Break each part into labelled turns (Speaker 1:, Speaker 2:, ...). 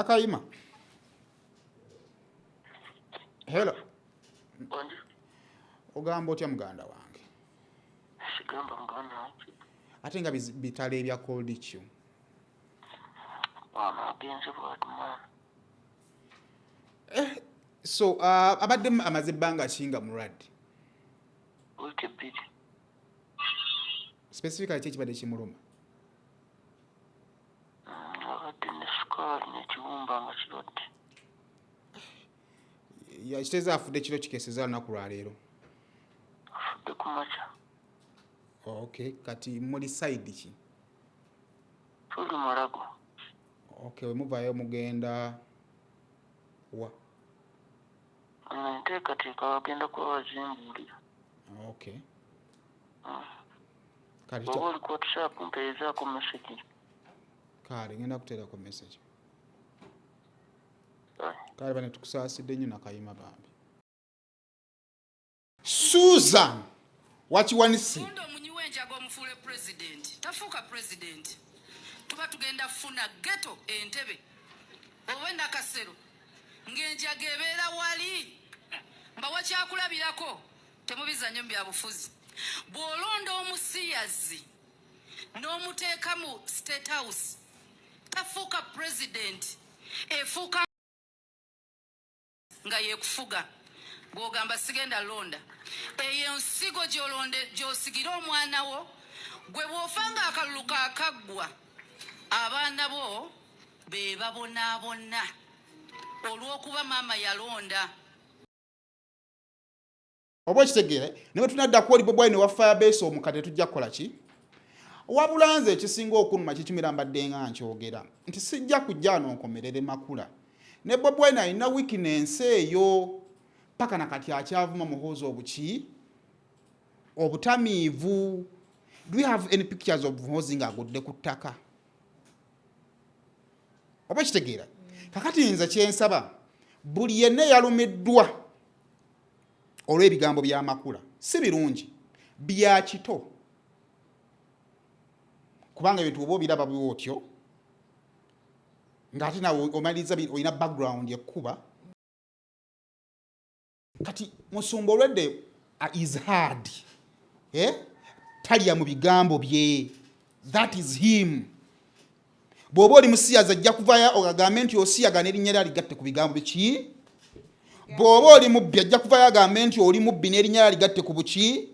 Speaker 1: Nakayima. Hello. Ogamba otya muganda wange?
Speaker 2: Sigamba muganda wange.
Speaker 1: Ate nga bitale ebya cold chew.
Speaker 2: Agenze bwatuma.
Speaker 1: So abadde amaze ebbanga kinga mulwadde.
Speaker 2: Wiki bbiri.
Speaker 1: Specifically kiki badde kimuluma?
Speaker 2: Abadde ne sukaali n'ekiwumba nga kirwadde.
Speaker 1: Yakiteza afudde kiro kikeseza olunaku lwa leero.
Speaker 2: Afudde ku makya.
Speaker 1: Okay, kati muli side ki?
Speaker 2: Tuli Mulago.
Speaker 1: Okay, wemuvayo mugenda wa?
Speaker 2: Nteekateeka bagenda kuba bazimbulira.
Speaker 1: Okay.
Speaker 2: Kati oba oli ku WhatsApp mpeerezaako message.
Speaker 1: Kale ngenda kuteerako message. Kale bane tukusaasidde nnyo Nakayima bambi. Suzan wakiwanise.
Speaker 3: Mundo omunyiwa enjaga omufuule president. Tafuuka president. Tuba tugenda funa ghetto Entebbe. Owe Nakasero. Ng'enjaga ebeera Wali. Mbawa kyakulabirako. Temubizannyo mu byabufuzi. Bw'olonda omusiyazi n'omuteeka mu State House. Tafuuka president. Efuuka nga yekufuga. Bw'ogamba sigenda londa. Eyo nsigo gy'osigira omwana wo. Gwe bw'ofanga akalulu kaakaggwa. Abaana bo be babonaabona. Olw'okuba maama yalonda.
Speaker 1: Oba ekitegeere ne bwe tunadda ku oli BWIINO wa Firebase omukadde tujja kukola ki? Wabula nze ekisinga okunuma kikimira mbadde nga nkyogera nti sijja kujja n'onkomerere Makula. Ne BWIINO alina weakness eyo paka nakati akyavuma muhoozi obuki obutamiivu. Do we have any pictures of muhoozi ng'agudde ku ttaka? Oba ekitegeera kakati nze kyensaba buli yenna yalumiddwa olw'ebigambo bya Makula si birungi bya kito kubanga ebintu oba obiraba bwotyo ng'ate nawe omaliriza olina background ekkuba kati musumba olwedde is hard talya mu bigambo bye. That is him. Bw'oba oli musiyazi ajja kuvayo ogambe nti osiyagana erinnya lye aligatte ku bigambo biki? Bw'oba oli mubbi ajja kuvayo agambe nti oli mubbi n'erinnya lye aligatte ku buki?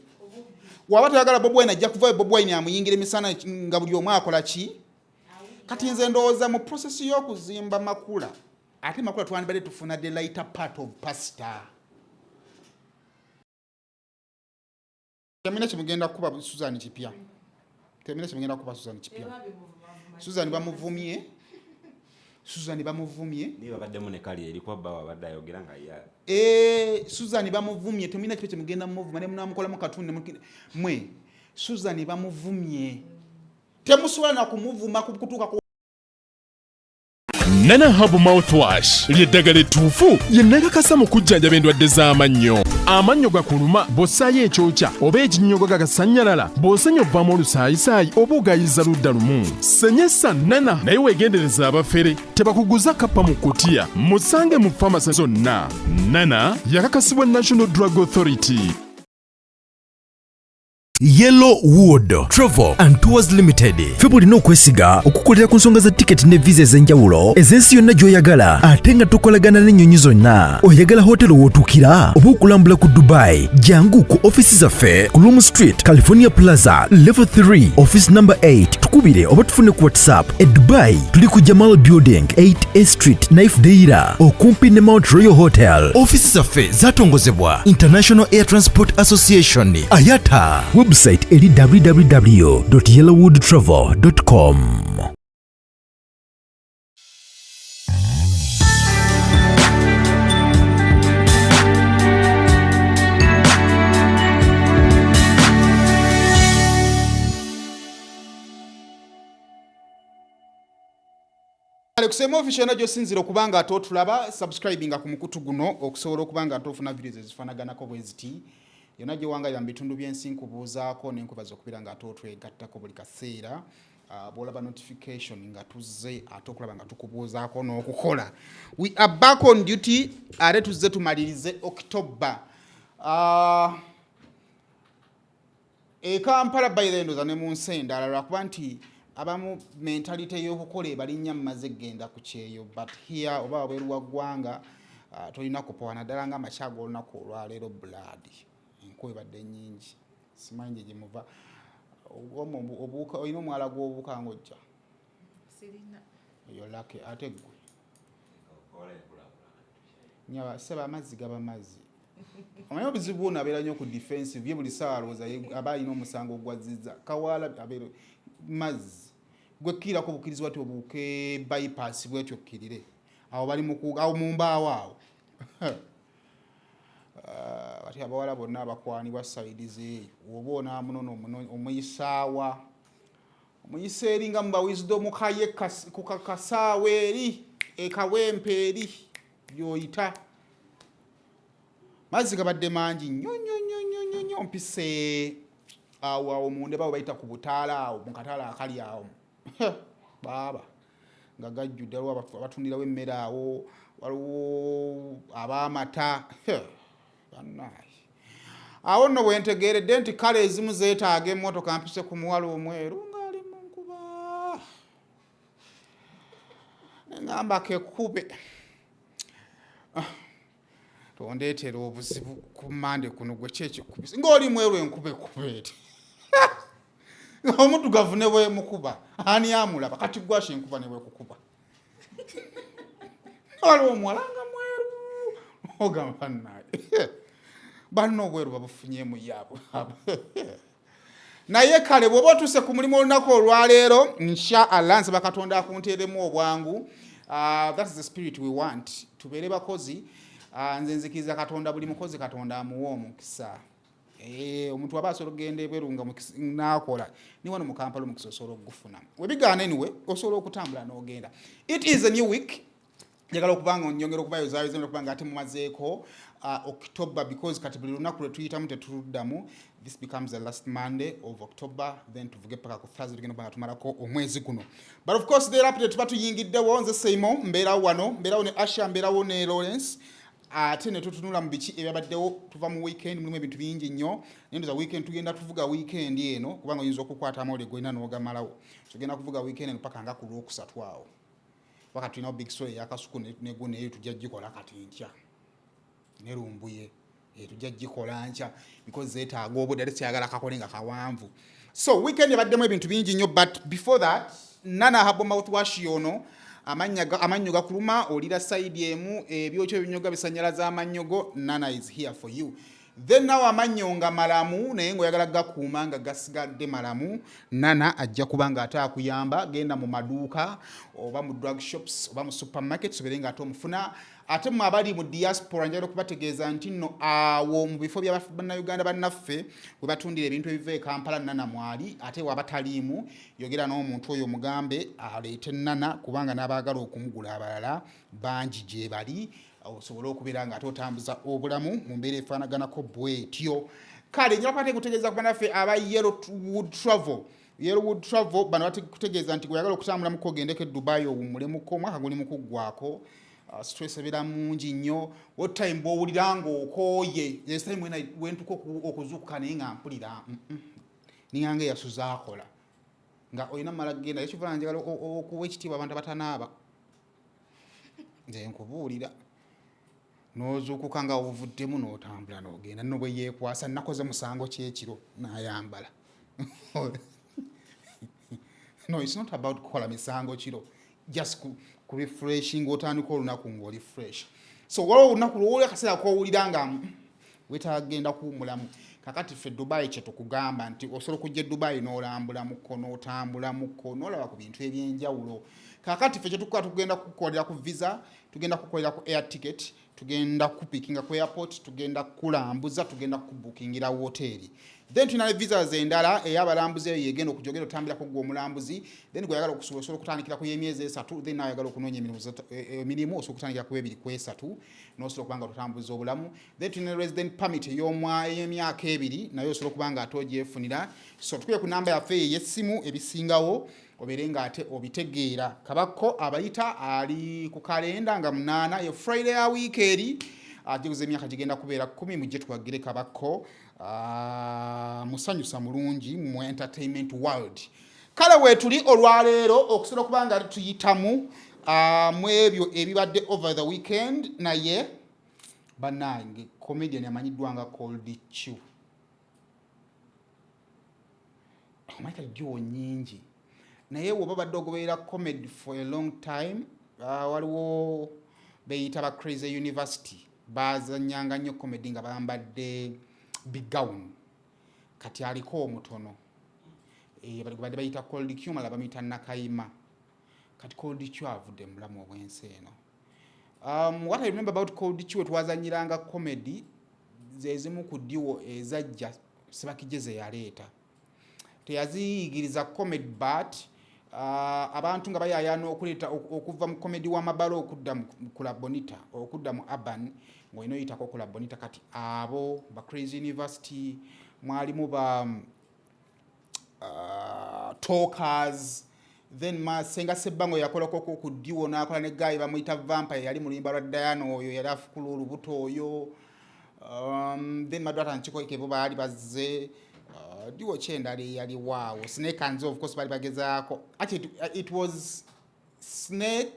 Speaker 1: Waba toyagala BWIINO ajja kuvayo BWIINO amuyingira emisana nga buli omu akola ki? Kati nze ndowooza mu process y'okuzimba Makula ate Makula twandibadde tufuna the lighter part of pasta. Temina kimugenda kuba Suzan kipya. Temina kimugenda kuba Suzan kipya. Suzan bamuvumye. Suzan bamuvumye.
Speaker 4: Niba baddemu ne kali eri kwa baba badda ayogera nga ya.
Speaker 1: Suzan bamuvumye temina kipe kimugenda muvuma ne munamukola mu katunde mwe. Suzan bamuvumye. Temusobola na kumuvuma kutuuka ku
Speaker 5: Nana Hub Mouthwash ly'eddagala ettuufu ye nnakakasa mu kujjanjaba endwadde z'amannyo. Amannyo gakuluma bw'ossaayo ekyokya oba ekinnyogo gagasanyalala bw'osenya ovaamu olusaayisaayi oba ogayiza ludda lumu. Senyesa Nana naye weegendereza abafere tebakuguza kappa mu kutiya. Musange mu famasi zonna. Nana yakakasibwa National Drug Authority.
Speaker 6: Yellow Wood Travel and Tours Limited Febulina okwesiga okukolera ku nsonga za ticket ne visa ez'enjawulo ez'ensi yonna gy'oyagala ate nga tukolagana n'ennyonyi zonna. Oyagala hotelo w'otuukira oba okulambula ku Dubai? Jangu ku office zaffe ku Loom Street, California Plaza, Level 3, Office number 8. Tukubire oba tufune ku WhatsApp. E Dubai tuli ku Jamal Building, 8A Street, Naif Deira, okumpi ne Mount Royal Hotel. Office zaffe zatongozebwa International Air Transport Association, IATA. Website eri www.yellowwoodtravel.com.
Speaker 1: Kusema official na josinzira okubanga atotulaba subscribinga ku mukutu guno okusobola okubanga atofuna videos ezifanaganako bweziti. Yona gye wanga ya bitundu byensi nkubuuzaako n'enkubaza okubira nga atotwegattako buli kaseera. bwolaba notification nga tuzze ate okulaba nga tukubuuzaako n'okukola. We are back on duty ate tuzze tumalirize October. Kampala by the end ne mu nsi endala lwakuba nti abamu mentality y'okukola ebalinnya mumaze genda ku kyeyo, but here oba wabweru wa ggwanga tolina kupowa naddala nga amakyago olunaku olwaleero blood enkuba ebadde nnyingi simanyi gye muva. Obuuka olina omwala gw'obuuka ng'ojja eyo lake ate ggwe nyaba seba amazzi gaba mazzi. Omanyi obuzibu buno abeera nnyo ku defensive ye buli ssaawa alowooza aba alina omusango ogwazizza kawaala abeera mazzi gwe kkirako bukkirizibwa ti obuuke bypass bwetyo kkirire awo bali awo mu mbaawo awo kati abawala bonna abakwanibwa sayidi zeeyo oba onaamunono omuyisaawa omuyisa eri nga muba wisdom kaye ku kasaawa eri ekawempe eri byoyita mazzi gabadde mangi nnyo mpise awo munde bawo bayita ku butaala awo mu kataala akali awo baaba nga gajjudde waliwo abatundirawo emmere awo waliwo ab'amata bannaye awo nno bwe ntegeeredde nti kale ezimu zeetaaga emmotoka mpise ku muwala omweru ng'ali mu nkuba neŋŋamba kekube tondeetera obuzibu ku mande kuno gwe kyekikubisa ng'oli mweru enkuba ekubeete omuddugavu ne bwemukuba ani amulaba kati gwasha enkuba ne bwekukuba waliwo omuwala nga mweru ogamba bannaye balina obweru babufunyemu yaabwe naye kale bw'oba otuuse ku mulimu olunaku olwaleero inshallah nsaba Katonda akunteeremu obwangu. That is the spirit we want. Tubeere bakozi. Nze nzikiriza Katonda buli mukozi Katonda amuwa omukisa. Omuntu aba asobola okugenda ebweru nga n'akola ni wano mu Kampala omukisa osobola okugufuna. Webigaana anyway osobola okutambula n'ogenda. It is a new week. Njagala okubanga nyongera okubayozaayoza okubanga ate mumazeeko October because kati buli lunaku lwe tuyitamu tetuluddamu. This becomes the last Monday of October, then tuvuge paka ku Thursday tugenda okubanga tumalako omwezi guno. But of course there update tuba tuyingiddewo nze Seimo mbeerawo wano mbeerawo ne Asha mbeerawo ne Lawrence. Ate ne tutunula mu biki ebyabaddewo tuva mu weekend mulimu ebintu bingi nnyo naye za weekend tugenda tuvuga weekend eno kubanga oyinza okukwata amawulire golina n'ogamalawo tugenda kuvuga weekend eno paka nga ku Lwokusatu awo wakati tulina big story yakasuku negwo naye tujja gikola kati nkya ne Lumbuye tujja gikola nkya because zeetaaga obudde ate siyagala kakole nga kawanvu. So weekend ebaddemu ebintu bingi nnyo, but before that Nana habo mouthwash yono amannyo gakuluma olira side emu ebyokyo ebinyoga bisanyalaza amannyogo. Nana is here for you. Then now amannyo nga malamu naye ngoyagala gakuuma nga gasigadde malamu, Nana ajja kubanga ate akuyamba. Genda mu maduuka oba mu drug shops oba mu supermarkets oberenga ate omufuna. Ate mu abali mu diaspora njagala okubategeeza nti nno awo mu bifo bya bannayuganda bannaffe we batundira ebintu ebiva e Kampala Nana mwali. Ate wabataliimu yogera n'omuntu oyo mugambe aleete Nana kubanga n'abaagala okumugula abalala bangi gye bali osobola okubeera nga ate otambuza obulamu mu mbeera efaanaganako bwetyo. Kale njala kwate kutegeeza ku bannaffe aba Yellowwood Travel bano batekutegeeza nti oyagala okutambula muko ogendeko e Dubai owummulemuko omwaka guli mu kuggwako. Stress ebira mungi nnyo what time bw'owulira ng'okooye this time when I went to okuzuukuka naye nga mpulira ningange yasuza akola nga olina mala genda ekifaananyi njagala okuwa ekitiibwa abantu abatanaaba nze nkubuulira n'ozuukuka nga obuvuddemu n'otambula n'ogenda nno bwe yeekwasa nakoze musango kyekiro n'ayambala. No, it's not about kukola misango kiro, just ku refreshing otandika olunaku ng'oli fresh. So waliwo olunaku lw'oli akaseera k'owulira nga wetaagenda kuwummulamu. Kakati ffe Dubai kye tukugamba nti osobola okujja e Dubai n'olambula muko n'otambula muko n'olaba ku bintu eby'enjawulo. Kakati ffe kye tukukola tugenda kukolera ku visa, tugenda kukolera ku air ticket, tugenda kupikinga ku airport, tugenda kulambuza, tugenda kubookingira hoteeri. Then tulina visas endala ey'abalambuzi eyo yegenda okujogera otambira ko gwe omulambuzi, then gwe yagala okusobola okutandikira ku y'emyezi 3, then nawe yagala okunoonya emirimu osobola okutandikira ku 2 ku 3 n'osobola okuba nga otambuza obulamu. Then tulina resident permit ey'emyaka 2 nayo osobola okuba nga ate ogyefunira. So tukube ku namba yaffe ey'essimu ebisingawo obeere nga ate obitegeera. Kabako abayita ali ku kalenda nga 8 yo Friday ya week eri ajiguze emyaka gigenda kubeera 10 mujje twagire Kabako musanyusa mulungi mu entertainment world. Kale wetuli olwaleero okusobola kubanga tuyitamu mu ebyo ebibadde over the weekend naye bannange comedian amanyiddwa nga Cold Chew. Michael Joe nyingi naye woba badde ogoberera comedy for a long time waliwo beyita ba Crazy University bazanyanga nnyo comedy nga bambadde big gown kati aliko omutono badde bayita Cold Chew mala bamuyita Nakayima kati Cold Chew avudde mulamu obwensi eno. What I remember about Cold Chew twazanyiranga comedy zezimu ku diwo ezajja Sebakijeze yaleeta teyaziyigiriza comedy but abantu nga bayayana okuleta okuva mu comedy wa mabalo okudda mu Club Bonita okudda mu Urban ngoino yitako Club Bonita kati abo ba Crazy University mwalimu ba talkers then Masenga Sebango yakola koko ku diwo nakola ne guy bamuyita Vampire yali mulimba lwa Diana oyo yali afukula olubuto oyo then Madwata Nchiko Ikebo bali bazze diwo chendali yali wow Snake and of course bali bagezaako actually it was Snake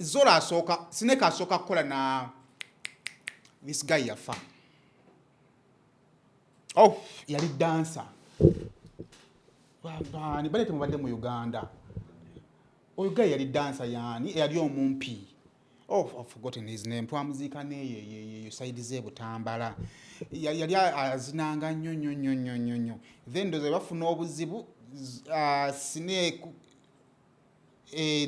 Speaker 1: Zola asoka Snake asoka kola na this guy yafa yali dancer bani balete mubadde mu Uganda oyo guy yali dancer yani yali omumpi I've forgotten his name. Twamuzika ne side ze Butambala. Yali azinanga nnyo. Then doze bafuna obuzibu Snake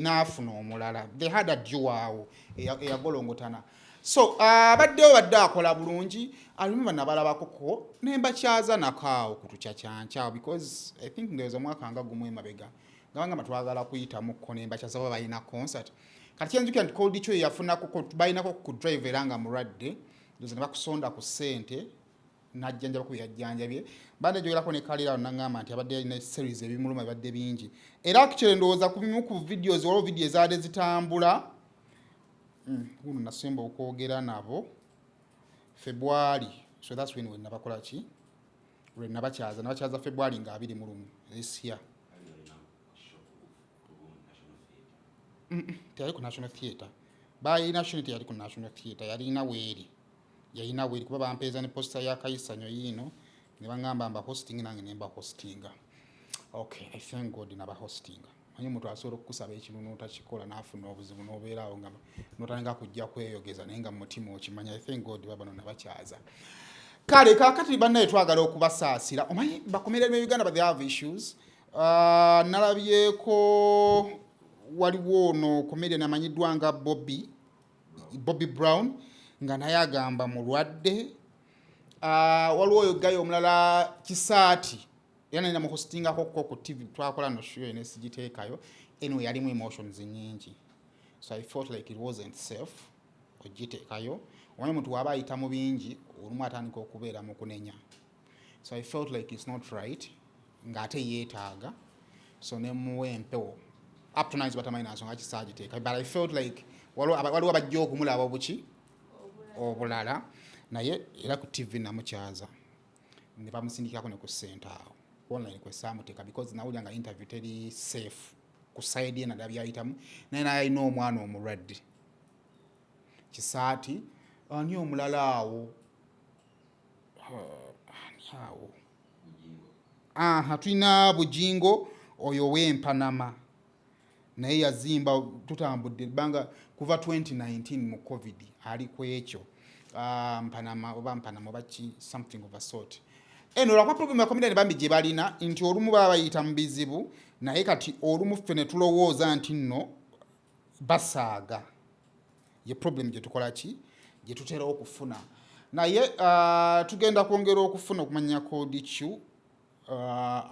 Speaker 1: nafuna omulala. They had a duo eyagolongotana. So baddewo badde akola bulungi. I remember nabalabako ko nemba kyaza nakaawo kutukyakyancha because I think there was a mwaka nga gumu emabega. Gabanga matwagala kuyita mu ko nemba kyaza balina concert. Kati yanzuki nti Cold Chew yafuna ko bayinako ku drive eranga muradde doze bakusonda ku sente najjanja ku yajjanjabye bande jogerako ne kalira nangama nti abadde ina series ebimuluma badde bingi era actually ndoza ku bimu ku videos walo video zaade zitambula uno nasemba okwogera nabo February so that's when nabakola ki we nabakyaza February nga 21 this year teyali ku National Theatre bayi national teyali ku National Theatre yali yalina weeri kuba bampeeza ne poster ya Kayisanyo yino ne bangamba mba hosting nange nemba hostinga. Okay, I thank God naba hostinga manyi omuntu asobola okukusaba ekintu n'otakikola n'afuna obuzibu n'obeeraawo nga n'otandika kujja kweyogeza naye nga mu mutima okimanya. I thank God babano nabakyaza. Kale kakati bannaye twagala okubasaasira omanyi bakomera mu Uganda but they have issues. Nalabyeko waliwo ono comedian amanyiddwa nga Bobby Brown nga naye agamba mulwadde. Waliwo oyo gayo omulala Kisaati yana ina muhostinga ko ku TV twakola no show ene sigiteekayo anyway yalimu emotions nyingi so I felt like it wasn't safe ogiteekayo wano muntu waba ayita mu bingi olumu atandika okubeera mu kunenya so I felt like it's not right ngate yeetaaga so ne muwe empewo up to now is batamanya nsonga kisagiteeka but I felt like waliwo abajja okumulaba obuki obulala naye era ku TV namukyaza ne bamusindikako ne ku center awo online kwesamuteka because nawulya nga interview teri safe ku side ye nadabya ayitamu naye ayina omwana omulwadde Kisaati ani omulala awo tulina Bujingo oyo w'Empanama naye yazimba tutambudde banga kuva 2019 mu COVID ali kwekyo Mpanama baki something of a sort. Eno lwa problem ya comedian bambi gye balina nti olumu baba bayita mu bizibu naye kati olumu ffe ne tulowooza nti nno basaaga ye problem gye tukola ki gye tutera okufuna naye tugenda kwongera okufuna okumanya kodi ki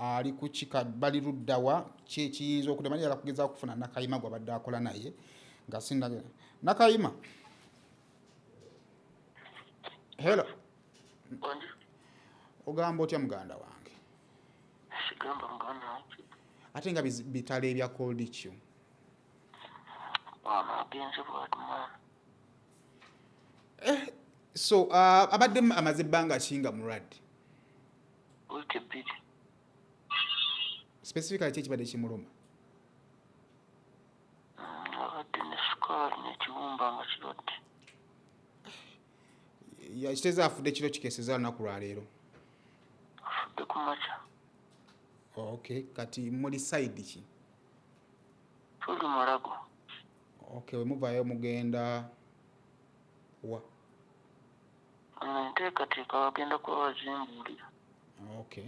Speaker 1: ali ku kika bali luddawa kiyinza okutemanira yakugeza okufuna Nakayima gwabadde akola naye nga sinagera Nakayima. Hello. Ogamba otya muganda wange?
Speaker 2: Sigamba muganda wange.
Speaker 1: Ate nga bitala ebya kodi ki?
Speaker 2: Agenze bwatuma.
Speaker 1: So abadde amaze ebbanga kinga mulwadde.
Speaker 2: Wiki bbiri.
Speaker 1: Specifically ekibadde kimuluma?
Speaker 2: Abadde ne sukaali n'ekiwumba nga kirwadde.
Speaker 1: Yakiteza afudde kiro kikeeseza lunaku lwaleero?
Speaker 2: Afudde ku makya.
Speaker 1: Okay, kati muli side ki?
Speaker 2: Tuli Mulago.
Speaker 1: Okay, we muvaayo mugenda wa?
Speaker 2: Nteekateeka bagenda kuba bazimbuulira.
Speaker 1: Okay.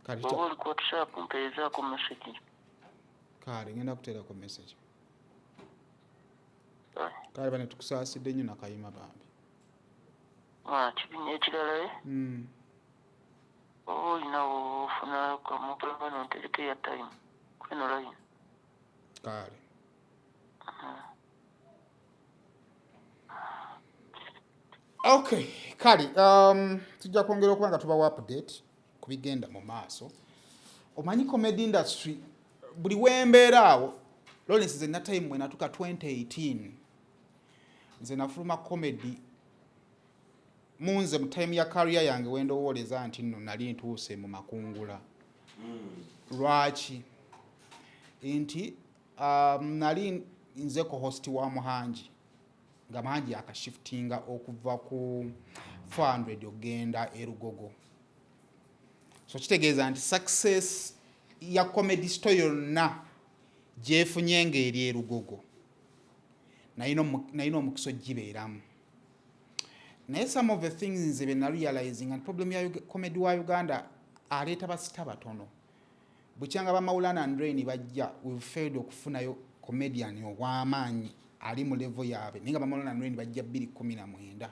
Speaker 2: Bw'oba oli ku WhatsApp mpeezaako message.
Speaker 1: Kale ngenda kuteerako message. Kale bane tukusaasidde nnyo Nakayima bambi.
Speaker 2: Kibinya ekirala olina ofuna kamupulanga nontereka ya time kweno line.
Speaker 1: Kale. Okay, kale tujja kwongera okuba nga tubawa update ku bigenda mu maaso. Omanyi comedy industry buli wembeera awo Lawrence ze na time when natuka 2018 nze nafuluma comedy munze mu time ya career yange wendowooleza nti nno nali ntuuse mu makungula. Lwaki? Nti nali nze ko host wa Muhanji nga Muhanji akashiftinga okuva ku 400 ogenda erugogo. So kitegeeza nti success ya comedy story yonna gyefunye ng'eri erugogo nayina omukiso gibeeramu. Naye some of the things be na realizing and problem ya comedy wa Uganda aleeta basita batono. Bukyanga ba Maulana and Rain bajja we failed okufunayo comedian ow'amaanyi ali mu level yaabwe ninga ba Maulana and Rain bajja 2019.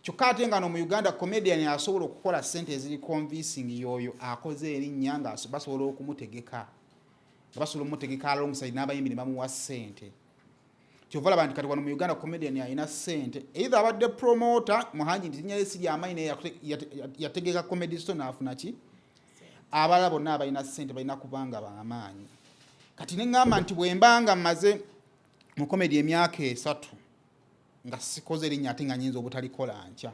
Speaker 1: Kyokka ate nga no mu Uganda comedian asobola okukola sente eziri convincing yoyo akoze erinnya nga basobola okumutegeka. Basobola okumutegeka alongside n'abayimbi ne bamuwa sente. Kyovala bantu kati wano mu Uganda comedian alina sente either abadde promoter Muhanji ntinya esiri amaine yategeka comedy store n'afuna ki abala bonna abalina sente balina kubanga bamaanyi. Kati ne ngamba nti bwembanga maze mu comedy emyaka 3 nga sikoze erinnya ate nga nyinza obutalikola nkya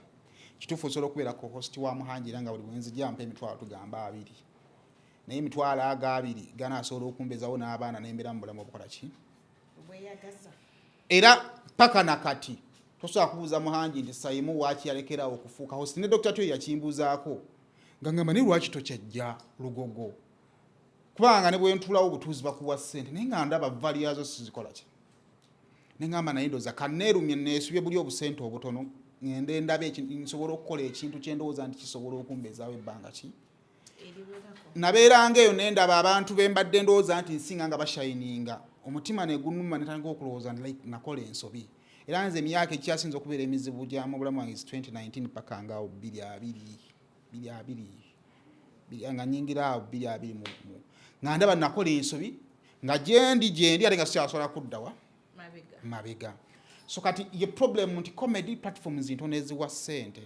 Speaker 1: kituufu osobola okubeera ko host wa Muhanji era nga buli bwenzi jampa emitwalo tugamba 2 naye emitwalo aga 2 gana asobola okumbezawo n'abaana n'embeera mu bulamu obukola ki era paka na kati tosobola kubuuza Muhanji nti Saimu waaki yalekerawo okufuuka host ne Dr. Tyo yakimbuuzaako nga ngamba ne lwaki tokyajja lugogo kubanga ne bwe ntulawo obutuuzi bakuwa ssente naye nga ndaba valiyazo sizikola ki ne ngamba naye ndowooza kanneerumye neesubye buli obusente obutono ngende ndabe nsobola okukola ekintu kye ndowooza nti kisobola okumbezaawo ebbanga ki nabeeranga eyo nendaba abantu bembadde ndowooza nti nsinga nga bashayininga omutima ne gunuma ne tandika okulowooza nti nakola ensobi era nze emyaka ekyasinza okubeera emizibu gyamu obulamu wange 2019 paka ngaawo 22 nga nyingira awo 22 nga ndaba nakola ensobi nga gyendi ate nga sikyasobola kuddawa mabega. So kati ye problem nti comedy platforms ntono eziwa ssente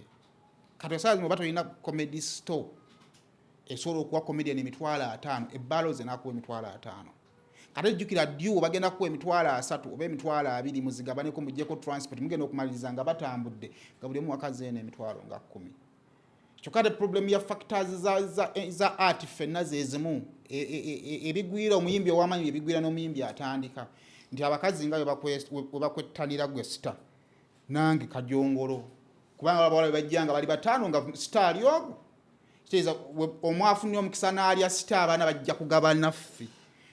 Speaker 1: kati osaazi mu bato olina comedy store esobola okuwa comedian emitwalo 5 ebbalo ze nakuwa emitwalo 5 kati ejjukira dyu bagenda kuwa emitwalo 3 oba emitwalo 2 muzigabaneko muggyeko transport mugenda okumaliriza nga batambudde nga buli mwaka zeena emitwalo nga 10. Kyokka the problem ya factors za art fenna zezimu ebigwira omuyimbi ow'amaanyi ebigwira n'omuyimbi atandika nti abakazi nga webakwettanira gwe sita nange kajongolo kubanga abawala bajjanga bali 5 nga sita ali ogwo kitegeeza omwafunye omukisa n'alya sita abaana bajja kugabana ffe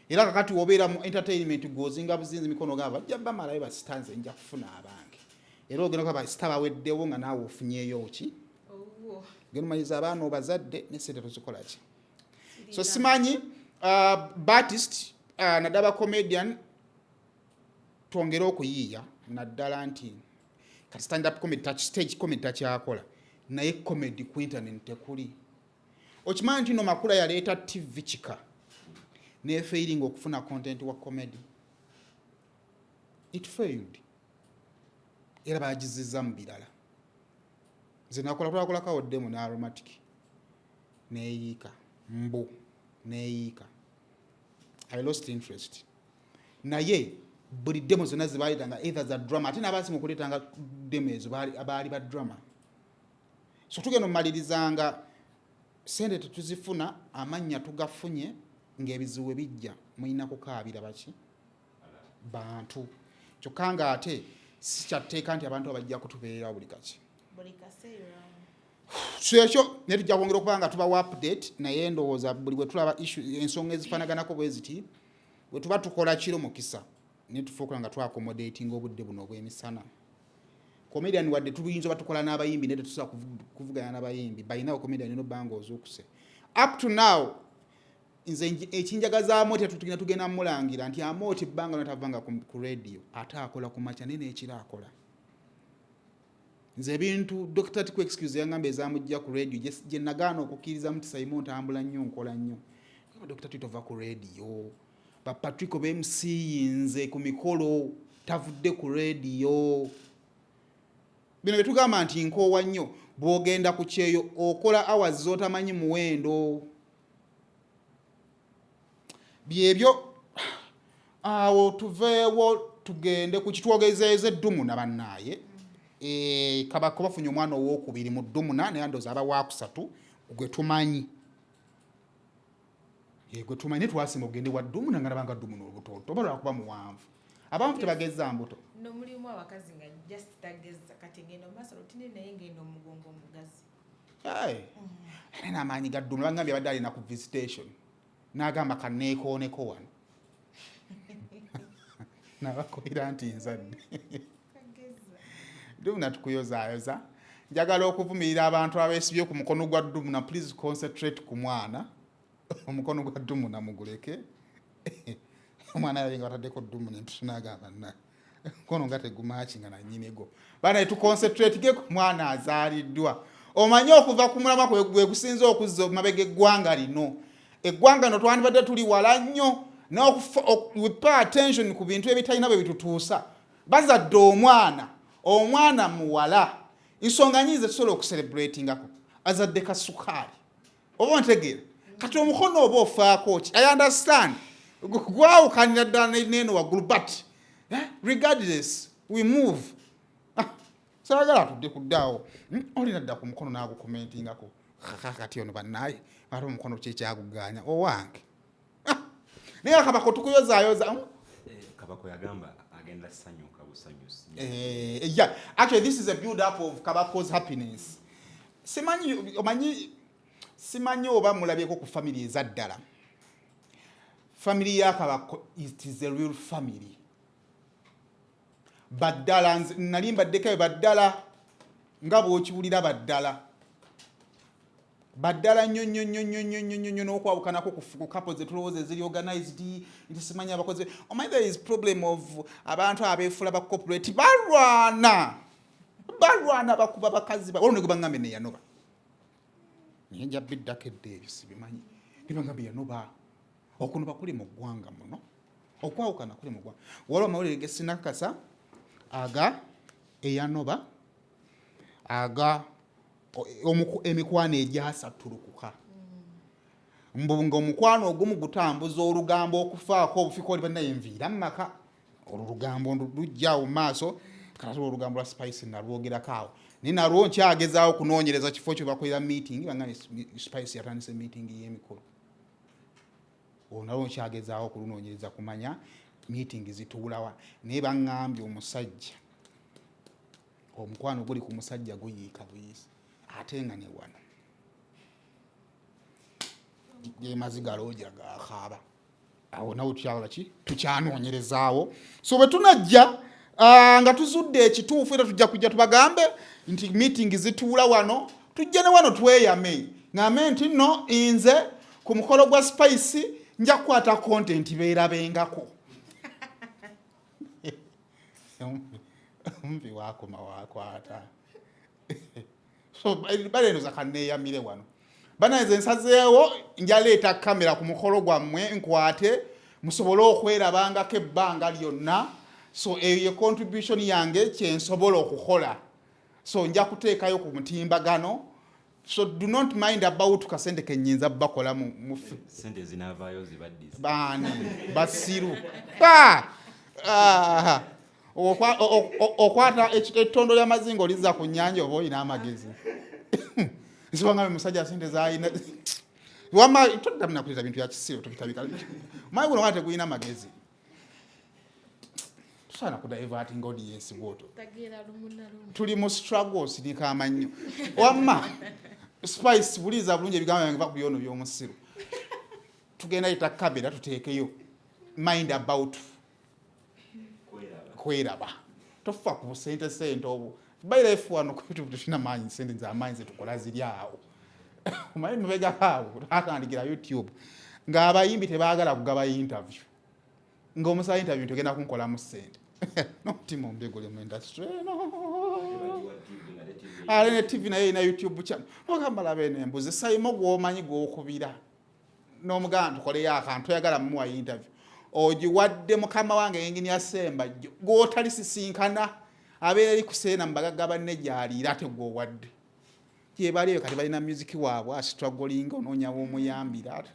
Speaker 1: era kakati wobeera mu entertainment gozinga buzinzi mikono gaba bajja bamalayo basita nze nja kufuna abange era ogenda kuba basita baweddewo nga naawe ofunyeyo ki genumaliza abaana obazadde nesente tozikola ki so simanyi Batist naddaba comedian twongere okuyiiya naddala nti stand up comedy touch stage comedy takyakola naye comedy ku internet tekuli okimanyi nti no Makula yaleeta TV kika ne failing okufuna content wa comedy it failed era bagiziza mu birala nze nakola Kaweddemu na aromatic neeyiika mbu neeyiika I lost interest naye buli demo zonna zibaayitanga either za drama ate n'abaasi mu kuleetanga demo ezo abaali ba drama so tugenda omumalirizanga sente tetuzifuna amannya tugafunye ng'ebizibu bijja mulina kukaabira baki bantu kyokka nga ate sikyatteeka nti abantu abajja kutubeerera buli kaki so ekyo naye tujja kwongera okuba nga tubawa update naye ndowooza buli bwe tulaba ensonga ezifaanaganako bwe ziti bwe tuba tukola kiro mukisa naye tufuukula nga twaccommodatinga obudde buno obw'emisana comedian wadde tuyinza batukola n'abayimbi naye tetusobola kuvuganya n'abayimbi balinawo comedian n'obbanga ozuukuse up to now nze ekinjagazaamu tugenda mulangira nti amooti ebbanga notavanga ku radio ate akola ku makya naye n'ekiro akola nze ebintu Dr. Tiku excuse yangamba ezamujja ku radio gye nagaana okukkiriza muti Simon ntambula nnyo nkola nnyo Dr. Tiku tova ku radio ba Patrick BMC nze ku mikolo tavudde ku radio bino betugamba nti nkoowa nnyo bw'ogenda ku kyeyo okola hours z'otamanyi muwendo byebyo awo tuveewo tugende ku kitwogezeeze Ddumuna bannaye kabako bafunye omwana owokubiri mu Ddumuna naye ndowooza aba wakusatu gwe tumanyi gwe tumanyi twasima ogende wa Ddumuna nga nabanga Ddumuna olubutoto oba lwakuba muwanvu abamu tebageza mbuto
Speaker 7: nomulimu abakazi nga just tageza kati ngendo masalo tine naye ngendo omugongo omugazi n'amaanyi ga Ddumuna bangambye abadde alina ku visitation n'agamba kanneekooneko wano nabakolera nti nzadde Ddumuna tukuyozaayoza njagala okuvumirira abantu abeesibye ku mukono gwa Ddumuna please concentrate ku mwana omukono gwa Ddumuna muguleke omwana yalinga bataddeko Ddumuna entutunagamba na kono nga tegumakinga na nnyinigo bana tuconcentrate ge ku mwana azaaliddwa omanye okuva ku mulama kwe kusinza okuzza mabega eggwanga lino eggwanga no twandibadde tuli wala nnyo we pay attention ku bintu ebitalina bwe bitutuusa bazadde omwana muwala ensonga nyingi zetusobola okucelebratingako azadde kasukaali oba ntegeera kati omukono oba ofaako ki I understand gwawukanira ddala neeno waggulu but regardless we move sagala atudde kuddaawo olina dda ku mukono naagukomentingako kati ono bannaye ate omukono kyekyaguganya owange naye akabako tukuyozaayoza
Speaker 4: kabako yagamba agenda sanyuka busanyusi
Speaker 1: yeah actually this is a build up of Kabako's happiness simanyi oba mulabyeko ku family ezaddala family ya Kabako it is a real family baddala nalimba ddekayo baddala nga bw'okiwulira baddala nnyo n'okwawukanako ku couples etulowooza eziri organized nti simanyi abakozi omanyi there is problem of abantu abeefula ba corporate balwana bakuba bakazi olwo ne gwebaŋŋambe neyanoba naye njabba eddako edda ebyo sibimanyi nibaŋŋambe yanoba okunoba kuli mu ggwanga muno okwawukana kuli mu ggwanga waliwo amawulire gesinakasa aga eyanoba aga emikwano egyasatulukuka mbunga omukwano ogumu gutambuza olugambo okufaako obufika oli bannaye enviira mu maka olwo olugambo lujjaawo mu maaso kati olugambo lwa spice nalwogerako awo naye nalwo nkyagezaawo okunoonyereza kifo kye bakolera meeting bangane spice yatandise meeting y'emikolo olwo nalwo nkyagezaawo okulunoonyereza kumanya meeting zituulawa naye baŋŋambye omusajja omukwano guli ku musajja guyiika buyisi ate nga ne wano yemaziga looja gakaaba awo nawe tukyanoonyerezaawo so bwe tunajja nga tuzudde ekituufu era tujja kujja tubagambe nti meeting zituula wano tujja ne wano tweyame ng'ambe nti nno nze ku mukolo gwa spice nja kukwata content beerabengako
Speaker 7: mumpi wakoma wakwata so baleno zakaneeyamire wano banaze nsazeewo njaleeta kamera ku mukolo gwammwe nkwate musobole okwerabangako ebbanga lyonna so eyo contribution yange kyensobola okukola so nja kuteekayo ku mutimbagano so do not mind about kasente kenyinza bakola mu
Speaker 4: sente zinavaayo zibaddiza
Speaker 7: bani basiru okwata ettondo ly'amazingo liza ku nnyanja oba olina amagezi nsibanga musajja sente zayina wama todamna kuleta bintu ya kisiro tubitabika mayi guno wate guyina amagezi tusana kudiverting audience woto tuli mu struggles nikama nnyo wamma spice buliza bulungi ebigambo byange va ku byono by'omusiru tugenda yita kabera tuteekeyo mind about kweraba tofa ku sente obu bayira efu wano tushina manyi sente za manyi zetukola ziri awo omanyi mubega awo atandikira YouTube ng'abayimbi tebaagala kugaba interview ng'omusa interview tugenda kunkola mu sente notima ombegole mu industry ne TV naye na YouTube channel ogamba labene embuzi sayimo gwomanyi gwokubira n'omuganda tukoleyo akantu oyagala mumuwa interview ogiwadde mukama wange yengini yasemba gwotali sisinkana abeera eri kuseena mbagaga banne gyaliira ate gwowadde kyebaliyo kati balina music waabwe astruggling onoonyawo omuyambira ate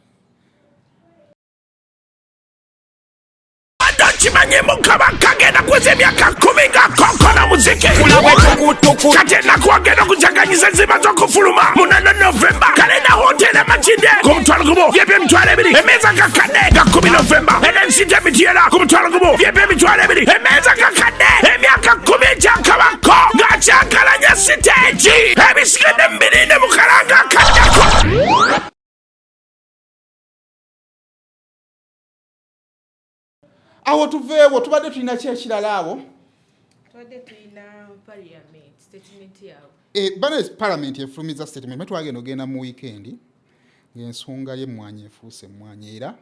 Speaker 5: kimanyi mukaba kagenda kuza emyaka 10 ng'akokola muziki kati nakuwagenda okujaganyiza enziba z'okufuluma 8 Novemba kalenda hoteli amakinde ku mutwalo gumu byebyo emitwalo 2 emmeeza gakadde ga 10 Novemba enensita emitiyera ku mutwalo gumu byebyo emitwalo 2 emmeeza gakadde emyaka 10 gyakabako ng'akyakalanya siteegi ebisigadde 2 ne mukalanga akaddeko
Speaker 7: awo tuveewo tubadde tulina kyekirala awo bana parliament efulumiza statement twagenda ogenda mu weekend ng'ensonga y'emmwanyi efuuse emmwanyi era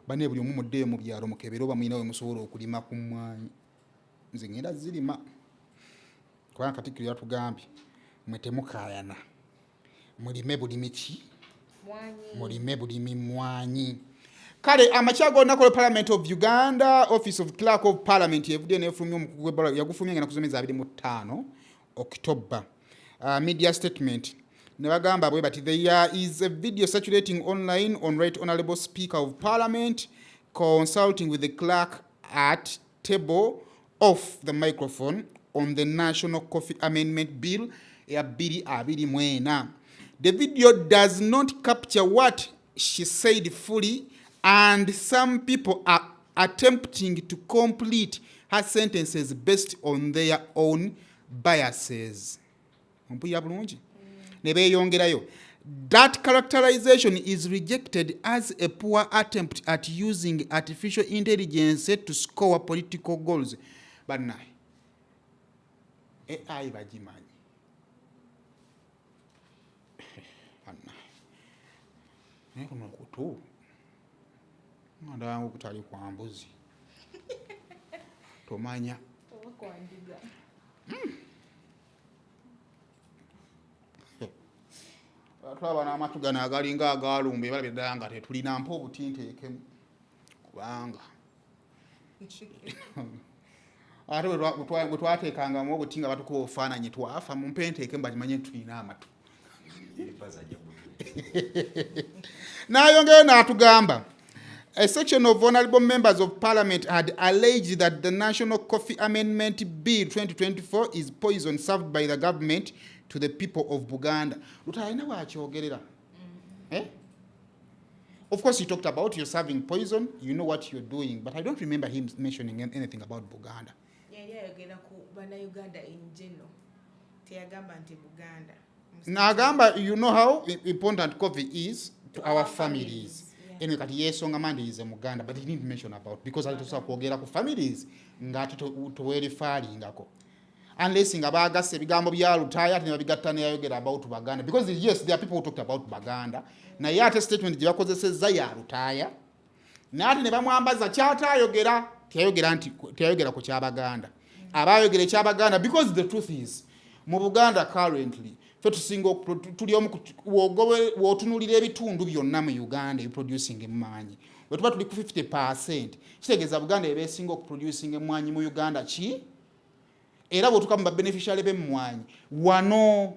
Speaker 7: bane buli omu muddeyo mu byalo mukebera oba mulina we musobola okulima ku mmwanyi nze ngenda zirima kubanga Katikkiro yatugambye mwe temukaayana mulime bulimi ki mulime bulimi mmwanyi kale amakyago nakola Parliament of Uganda Office of Clerk of Parliament yevudde nefulumya omukugu w'ebbala yagufulumya ngena kuzomeza 25 October media statement ne bagamba bwe bati there is a video circulating online on Right Honourable Speaker of Parliament consulting with the clerk at table off the microphone on the National Coffee Amendment Bill ya 2024. The video does not capture what she said fully, and some people are attempting to complete her sentences based on their own biases. That characterization is rejected as a poor attempt at using artificial intelligence to score political goals. But now, AI bajimanyi. Kuno kutu ndangu kutali kwa mbuzi tomanya okwandiga twaba n'amatu gano agalinga agalumbe balabye nga tetulina mpa obutinteekemu kubanga ate bwe twateekangamu obutinga batukuba obufaananyi twafa mu mpenteekemu bakimanye tulina amatu n'ayongeyo n'atugamba a section of honorable members of parliament had alleged that the National Coffee Amendment Bill 2024 is poison served by the government to the people of Buganda. Of course, he talked about you're serving poison, you know what you're doing, but I don't remember him mentioning anything about Buganda. Nagamba, you know how important coffee is to our families. Anyway, kati yesonga mande is Muganda, but he didn't mention about because I told kwogera ku families ngati tuweri fali ngako. Unless ngabaga se bigambo bya lutaya ne babigattana yayogera about Baganda, because yes, there are people who talked about Baganda. Na yate statement gye bakozesezza ya lutaya. Nati ne bamwambaza kyata ayogera, tiyayogera ku kya Baganda.
Speaker 1: abayogera ekyabaganda because the truth is mu Buganda currently fe tusinga tuli omu wotunulira ebitundu byonna mu Uganda ebiproducing emmwanyi bwe tuba tuli ku 50% kitegeeza Buganda ebeesinga okuproducing emmwanyi mu Uganda ki era bw'otuuka mu babeneficiary b'emmwanyi wano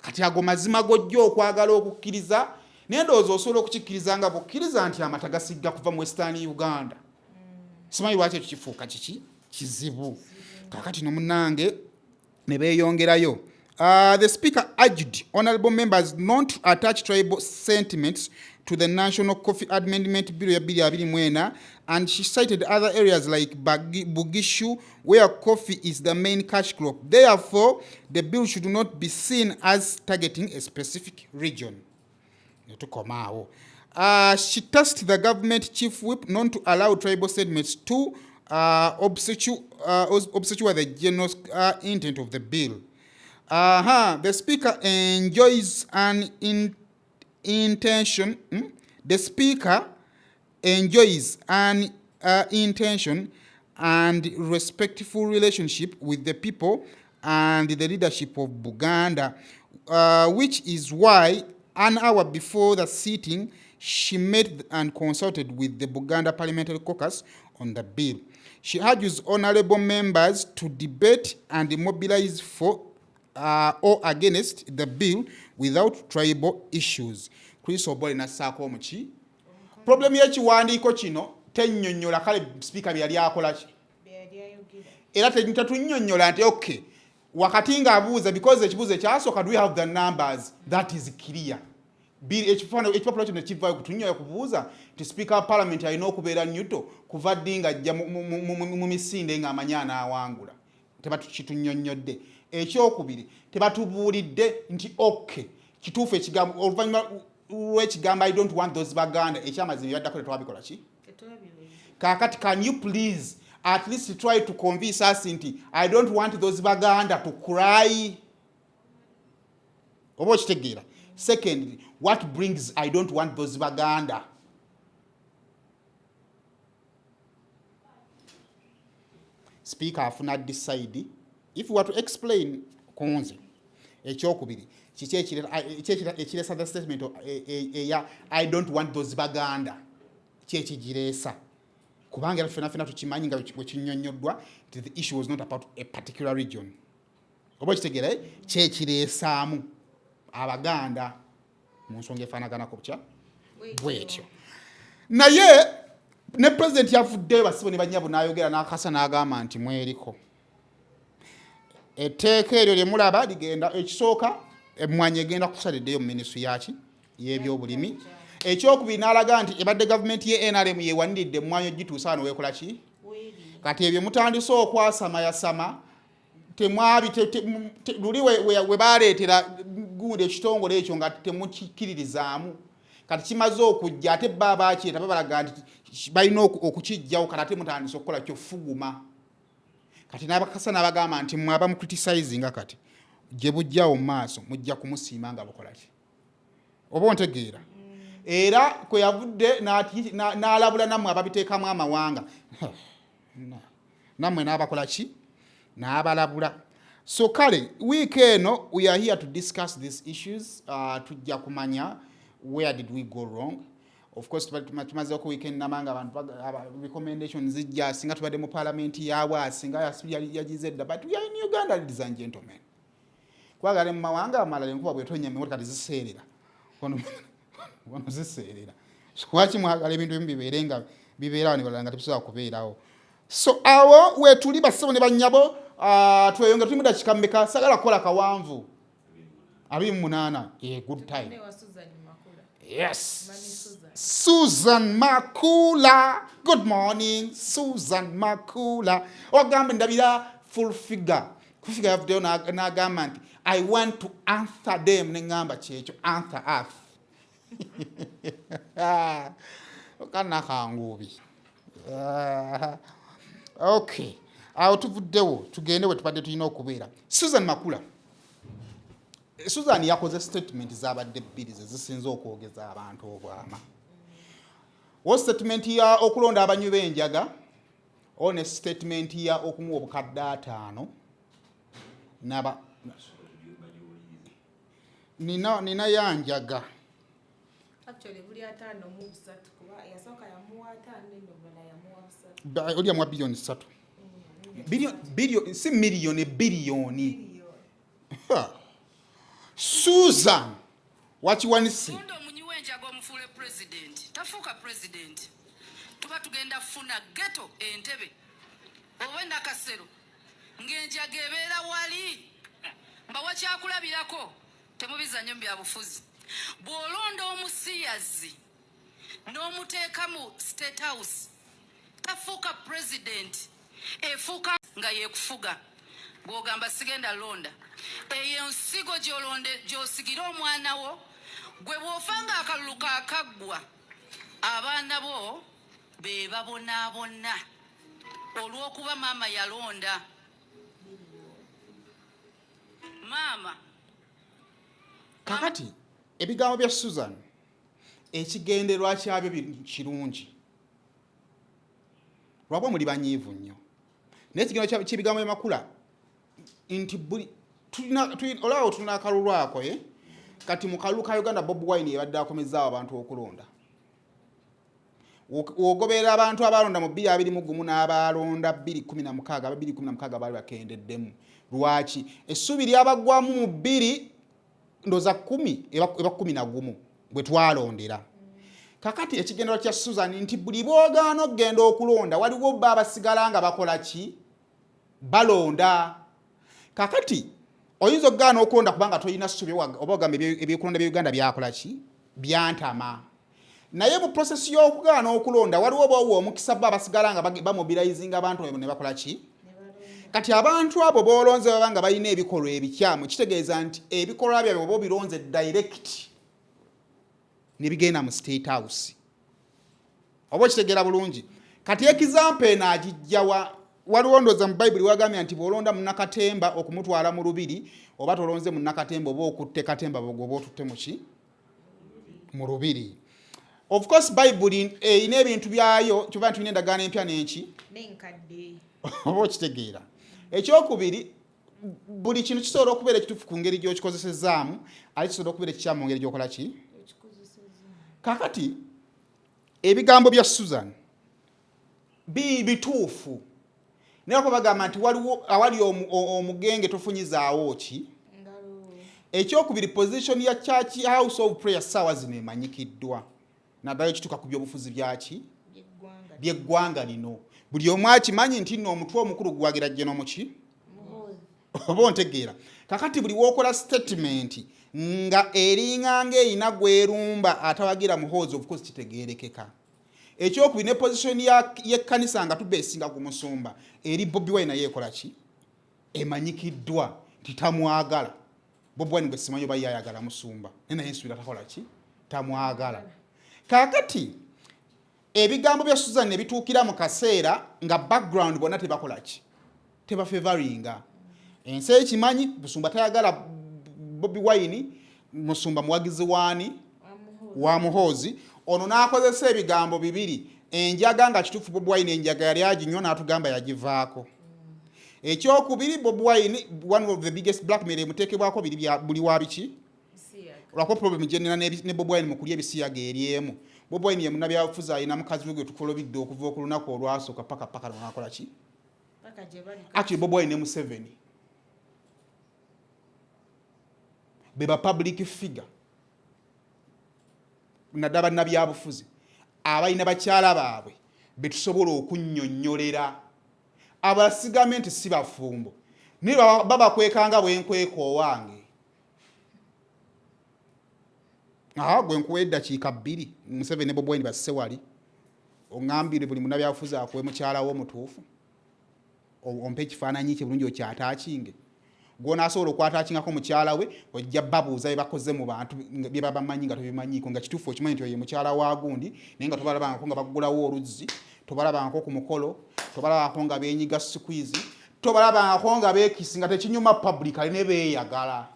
Speaker 1: kati ago mazima gojja okwagala okukkiriza naye ndowooza osobola okukikkiriza nga bw'okkiriza nti amata gasigga kuva mu Western Uganda simanyi lwaki ekyo kifuuka kiki kizibu kakati no munnange ne beeyongerayo. The Speaker urged honourable members not to attach tribal sentiments to the National Coffee Amendment Bill ya 2024, and she cited other areas like Bugishu where coffee is the main cash crop. Therefore, the bill should not be seen as targeting a specific region. She tasked the government chief whip not to allow tribal sentiments to obscure the general intent of the bill. The Speaker enjoys an intention. The Speaker enjoys an intention and respectful relationship with the people and the leadership of Buganda, which is why an hour before the sitting, she met and consulted with the Buganda Parliamentary Caucus on the bill. She urges honourable members to debate and mobilize for or against the bill without tribal issues. Chris Obole nassaako omuki problem y'ekiwandiiko kino tennyonnyola kale speaker bye yali akola ki era tetunnyonnyola nti okay wakati ng'abuuza because ekibuuzo ekyasooka do we have the numbers that is clear ekipapula kino kivaayo kutunnyola kubuuza nti speaker wa parliament alina okubeera nyuto kuva ddi ng'ajja mu misinde ng'amanyi anaawangula tebakitunnyonnyodde. Ekyokubiri tebatubuulidde nti okay kituufu ekigambo oluvannyuma lw'ekigambo I don't want those Baganda ekyamazima byaddako tetwabikola ki kaakati can you please at least try to convince us nti I don't want those Baganda to cry oba okitegeera. Secondly, what brings I don't want those Baganda? Speaker afuna decide if we were to explain konze ekyokubiri kiki ekiresa the statement I don't want those Baganda kyekigiresa kubanga fena tukimanyi nga bwekinnyonnyoddwa the issue was not about a particular region oba kitegeera kyekireesaamu Abaganda mu nsonga efaanaganako kya bwetyo. Naye ne president yavuddeyo basibo ne banyabo n'ayogera n'akasa n'agamba nti mweriko etteeka eryo lye mulaba ligenda ekisooka emmwanyi egenda kusaliddeyo mu minisitule yaki y'ebyobulimi. Ekyokubiri n'alaga nti ebadde gavumenti ye NRM yeewaniridde emmwanyi ogituusa wano weekola ki kati ebyo mutandise okwasama yasama temwabi luli we baaleetera gundi ekitongole ekyo nga temukikkiririzaamu kati kimaze okujja ate baba akyeta babalaga nti balina okukijjawo kati ate mutandise okukola kyofuguma kati n'abakasa n'abagamba nti mwaba mu criticizing kati gye bujjawo mu maaso mujja kumusiima nga bukola ki oba ontegeera era kwe yavudde n'alabula nammwe ababiteekamu amawanga nammwe n'abakola ki n'abalabula. So kale week eno we are here to discuss these issues tujja kumanya where did we go wrong. Of course tumaze ko weekend namanga abantu recommendations zijja singa tubadde mu parliament yawa singa yagizedda but we are in Uganda, ladies and gentlemen. Kwagale mu mawanga amalala enkuba bwetonnya mmwe kati ziseerera kono ziseerera kwaki mwagala ebintu ebimu bibeerenga bibeerawo ne balanga tebisobola kubeerawo. So awo wetuli basebo ne bannyabo tweyonga tuli mu dakiika mmeka sagala kukola kawanvu 28 good time. Yes, Suzan Makula. Good morning, Suzan Makula. Ogambe ndabira full figure. Kufigure yavuddeyo n'agamba nti I want to answer them n'engamba kyekyo answer earth. Okana kangubi. Okay. Awo tuvuddewo tugende we tubadde tulina okubeera. Suzan Makula. Suzan yakoze statement z'abadde bbiri zisinze okwogeza abantu obwama. Wo statement ya okulonda abanywi b'enjaga on statement ya okumuwa obukadde 5 naba nina yanjaga
Speaker 8: actually buli 5 mu 3 kuba yasoka yamuwa 5 neno bala yamuwa 3
Speaker 1: oli amwa billion 3 billion si million billion Suzan wakiwanise
Speaker 3: Mundo munyiwe enjaga omufule president tafuka president tuba tugenda funa ghetto entebe owenda kasero ng'enjaga ebeera wali mbawa kyakulabirako temubizanyo mu byabufuzi bw'olonda omusiyazi n'omuteeka mu state house tafuuka president efuuka nga yeekufuga bw'ogamba sigenda londa eyo ensigo gy'osigira omwana wo gwe bw'ofanga akalulu kaakaggwa abaana bo be babonaabona olw'okuba maama yalonda maama
Speaker 1: kakati ebigambo bya Suzan ekigenderwa kyabyo kirungi lwabwe muli banyiivu nnyo naye ekigenderwa ky'ebigambo bya Makula nti buli olaawo tulina akalulu ako kati mu kalulu ka Uganda Bobi Wine yabadde akomezaawo abantu okulonda wogoberera abantu abalonda mu 2021 n'abalonda 2016 baali bakendeddemu lwaki essubi lyabagwamu mu 2 ndoza 10 eba 11 bwe twalondera kakati ekigenderwa kya Suzan nti buli bwogaana okugenda okulonda waliwo bba abasigala nga bakola ki balonda kakati oyinza okugaana okulonda kubanga toyina ssubi oba ogamba ebyokulonda bya Uganda byakola ki byantama naye mu process y'okugaana okulonda waliwo boowo omukisa bba abasigala nga bamobilizing abantu ne bakola ki kati abantu abo boolonze babanga balina ebikolwa ebikyamu kitegeeza nti ebikolwa byabwe bo bironze direct ne bigenda mu state house oba kitegeera bulungi kati ekizampe eno agijja waliwo ndoza mu Bible wagambye nti bw'olonda munnakatemba okumutwala mu lubiri oba tolonze munnakatemba oba okutte katemba oba otutte muki mu lubiri of course Bible ina ebintu byayo kyova nti endagaano empya n'enki
Speaker 8: n'enkadde
Speaker 1: oba okitegeera ekyokubiri buli kintu kisobola okubeera ekituufu ku ngeri gy'okikozesezaamu ate kisobola okubeera ekikyamu mu ngeri gy'okola ki kakati ebigambo bya Suzan bituufu naye ko bagamba nti awali omugenge tofunyizaawo ki ekyokubiri position ya church house of prayer sawa zino emanyikiddwa naddala ekituuka ku byobufuzi byaki by'eggwanga lino buli omu akimanyi nti nno omutwe omukulu gwagira jjeno muki oba ontegeera kakati buli wookola statement nga eringa ng'erina gwerumba atawagira muhoozi of course kitegeerekeka ekyokubiri ne position y'ekkanisa nga tubeesinga ku musumba eri Bobi Wine naye ekola ki emanyikiddwa nti tamwagala Bobi Wine gwe simanyi oba yayagala musumba naye nsubira takola ki tamwagala kakati ebigambo bya Suzan ne bituukira mu kaseera nga background bonna tebakola ki tebafavoringa ensi ekimanyi musumba tayagala Bobi Wine musumba muwagizi waani wa muhoozi ono n'akozesa ebigambo bibiri enjaga nga kituufu Bobi Wine enjaga yali aginywa n'atugamba yagivaako ekyokubiri Bobi Wine one of the biggest blackmail emuteekebwako buli wa biki olwako problem gyenina ne Bobi Wine mu kulya ebisiyaga eryemu Bobi Wine ye munnabyabufuzi alina mukazi we gwe tukolobidde okuva ku lunaku olwasooka paka n'akola ki actually Bobi Wine ne Museveni beba public figure naddala bannabyabufuzi abalina bakyala baabwe betusobola okunnyonnyolera abasigame nti si bafumbo naye babakwekanga bwenkweka owange gwe nkuwa eddakiika 2 Museveni ne Bobi Wine basse wali oŋŋambire buli munnabyabufuzi akuwe mukyala wo omutuufu ompe ekifaananyi kye bulungi okyataakinge gw'onaasobola okwataakingako mukyala we ojja babuuza bye bakoze mu bantu bye babamanyi nga tobimanyiiko nga kituufu okimanyi nti oyo ye mukyala wa gundi naye nga tobalabangako nga bagulawo oluzzi tobalabangako ku mukolo tobalabangako nga beenyiga squeeze tobalabangako nga beekisi nga tekinyuma publicly ne beeyagala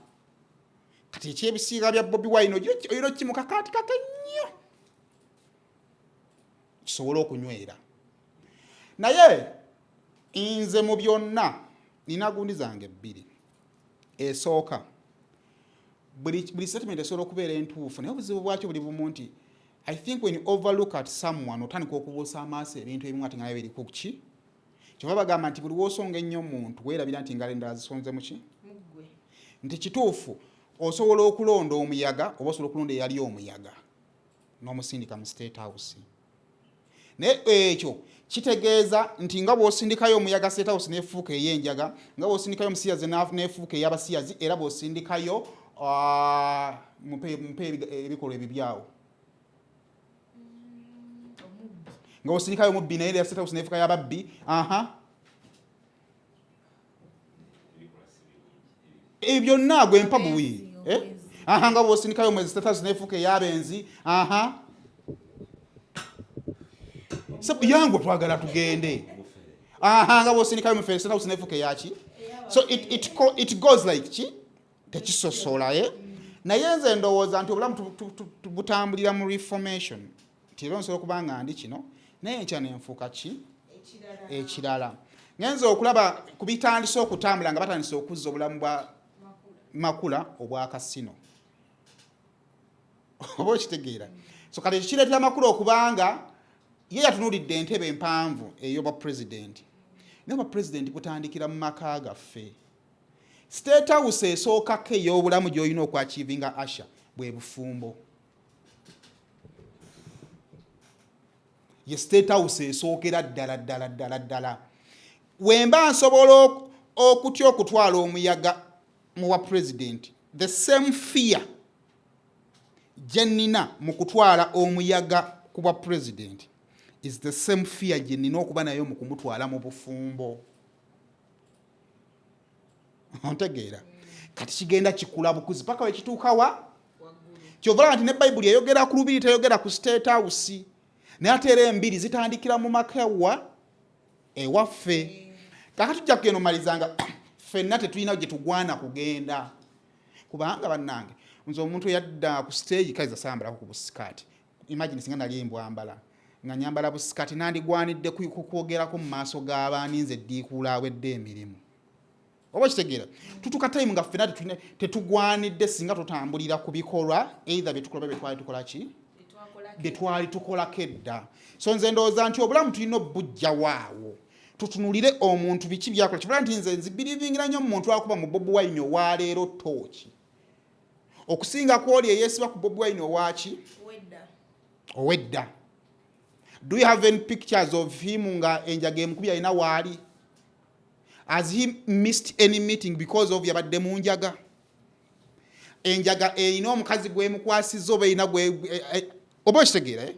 Speaker 1: kati ekyebisiiga bya Bobi Wine oyina okimuka kaati kake nnyo kisobola okunywera naye nze mu byonna nina gundi zange bbiri. Esooka buli statement esobola okubeera entuufu naye obuzibu bwakyo buli bumu nti I think when you overlook at someone otandika okubuusa amaaso ebintu ebimu ati nga naye biriku ki kyova bagamba nti buli woosonga ennyo omuntu weerabira nti ngalo endala zisonze mu ki nti kituufu osobola okulonda omuyaga oba osobola okulonda eyali omuyaga n'omusindika mu State House naye ekyo kitegeeza nti nga bw'osindikayo omuyaga State House n'efuuka ey'enjaga nga bw'osindikayo omusiyazi n'efuuka ey'abasiyazi era bw'osindikayo mpe ebikolwa ebibyawo nga bw'osindikayo omubbi naye State House n'efuuka y'ababbi ebyo byonna gwe mpabuwi nga bw'osindikayo omwezi State House n'efuuka ey'abenzi yangu twagala tugende nga bw'osindikayo omufere State House n'efuuka eyaki so it goes like ki tekisosola naye nze ndowooza nti obulamu butambulira mu reformation nti era nsobola okubanga ndi kino naye nkya nenfuuka ki ekirala ngenza okulaba ku bitandise okutambula nga batandise okuzza obulamu bwa Makula obwa kasino oba okitegeera so kale kireetera Makula okubanga ye yatunuulidde entebe empanvu ey'obwa pulezidenti naye obwa pulezidenti butandikira mu maka gaffe State House esookako ey'obulamu gy'olina okwachivinga Asha bwe bufumbo ye State House esookera ddala wemba nsobola okutya okutwala omuyaga mu wa president the same fear gye nnina mu kutwala omuyaga ku bwa president is the same fear gye nnina okuba nayo mu kumutwala mu bufumbo ontegeera kati kigenda kikula bukuzi paka we kituuka wa kyovala nti ne Bible eyogera ku lubiri teyogera ku State House naye ate era embiri zitandikira mu makawa ewaffe kakati tujja kugenda omalizanga ffenna tetulina gye tugwana kugenda kubanga bannange nze omuntu yadda ku stage kaiza sambalako ku busikati imagine singa nali embwambala nga nyambala busikati nandigwanidde kwogerako mu maaso g'abaani nze ddiikuula awedde emirimu oba kitegeera tutuka time nga ffenna tetugwanidde singa tutambulira ku bikolwa either byetukola byetwali tukola ki byetwali tukolako edda so nze ndowooza nti obulamu tulina obujja waawo tutunulire omuntu biki byakola kibula nti nze nzibirivingira nnyo omuntu akuba mu Bobi Wine owaleero tooki okusinga kwoli eyeesiba ku Bobi Wine owaki owedda do you have any pictures of him nga enjaga emukubi alina waali has he missed any meeting because of yabadde mu njaga enjaga erina omukazi gwemukwasiza oba erina oba kitegeera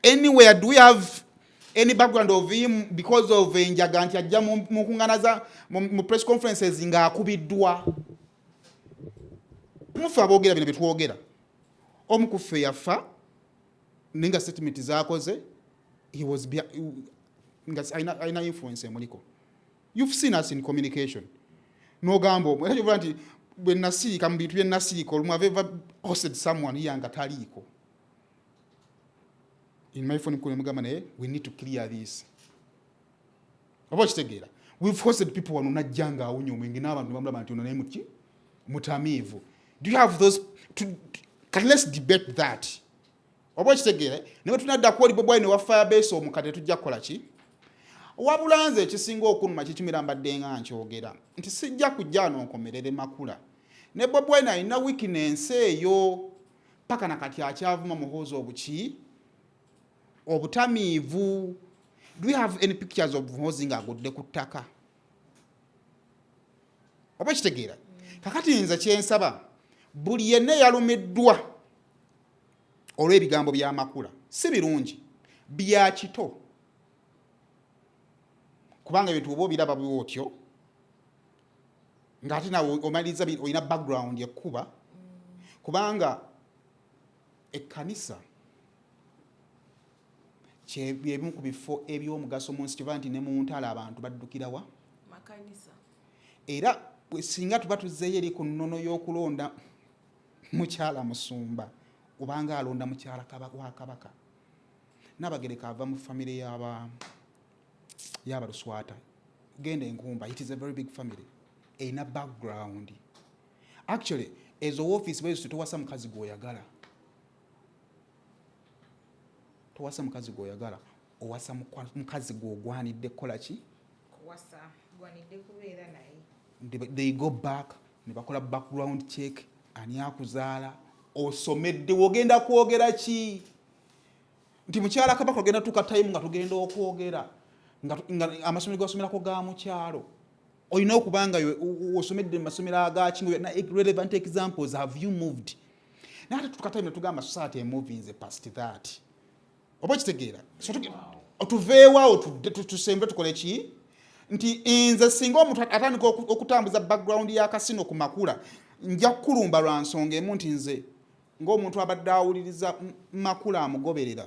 Speaker 1: anywhere do we have any background of him because of enjaga nti ajja mu kungana mu press conferences nga akubiddwa mufe aboogera bino byetwogera omukuffe yafa ninga statement zakoze he was aina influence emuliko you've seen us in communication no gambo mwera jovula nti bwe nasirika mu bintu bye nasirika olumu have ever hosted someone yanga taliiko in my phone kule mugamba naye we need to clear this oba kitegeera we've hosted people wano najjanga awunyo omwenge n'abantu bamulaba nti ono naye muki mutamiivu do you have those let's debate that oba kitegeera naye tunadda kwoli Bobi Wine wa Firebase omukate tujja kukola ki wabulanze ekisinga okunuma kikimira mbadde nga nkyogera nti sijja kujja n'onkomerere Makula ne Bobi Wine alina weakness eyo paka nakati akyavuma muhoozi obuki obutamiivu do we have any pictures of muhoozi nga agudde ku ttaka oba kitegeera kakati nze kyensaba buli yenna yalumiddwa olw'ebigambo bya Makula si birungi bya kito kubanga ebintu oba obiraba bwotyo ng'ate nawe omaliriza olina background ekkuba kubanga ekkanisa kyebimu ku bifo eby'omugaso mu nsi kyova nti ne mu ntala abantu baddukirawa
Speaker 8: makanisa
Speaker 1: era singa tuba tuzzeeyo eri ku nnono y'okulonda mukyala musumba obanga alonda mukyala wa kabaka Nabagereka ava mu famire y'Abaluswata genda enkumba, it is a very big family. Erina background. Actually, as a office bwe towasa mukazi gw'oyagala. Towasa mukazi gw'oyagala, owasa mukazi gw'ogwanidde kukola ki?
Speaker 8: Kuwasa, gwanidde kubeera naye.
Speaker 1: They go back, ne bakola background check, ani akuzaala, osomedde wogenda kwogera ki? Nti mukyala kabaka ogenda tuka time nga tugenda okwogera. Nga amasomero g'osomerako ga mu kyalo. Olina okubanga osomedde mu masomero agaki na relevant examples. Have you moved? Nate tukatime tugamba society moving the past that. Oba kitegeera. So tuveewa tusembe tukole ki? Nti nze singa omuntu atandika okutambuza background ya kasino ku Makula nja kukulumba lwa nsonga emu nti nze ng'omuntu abadde awuliriza Makula amugoberera.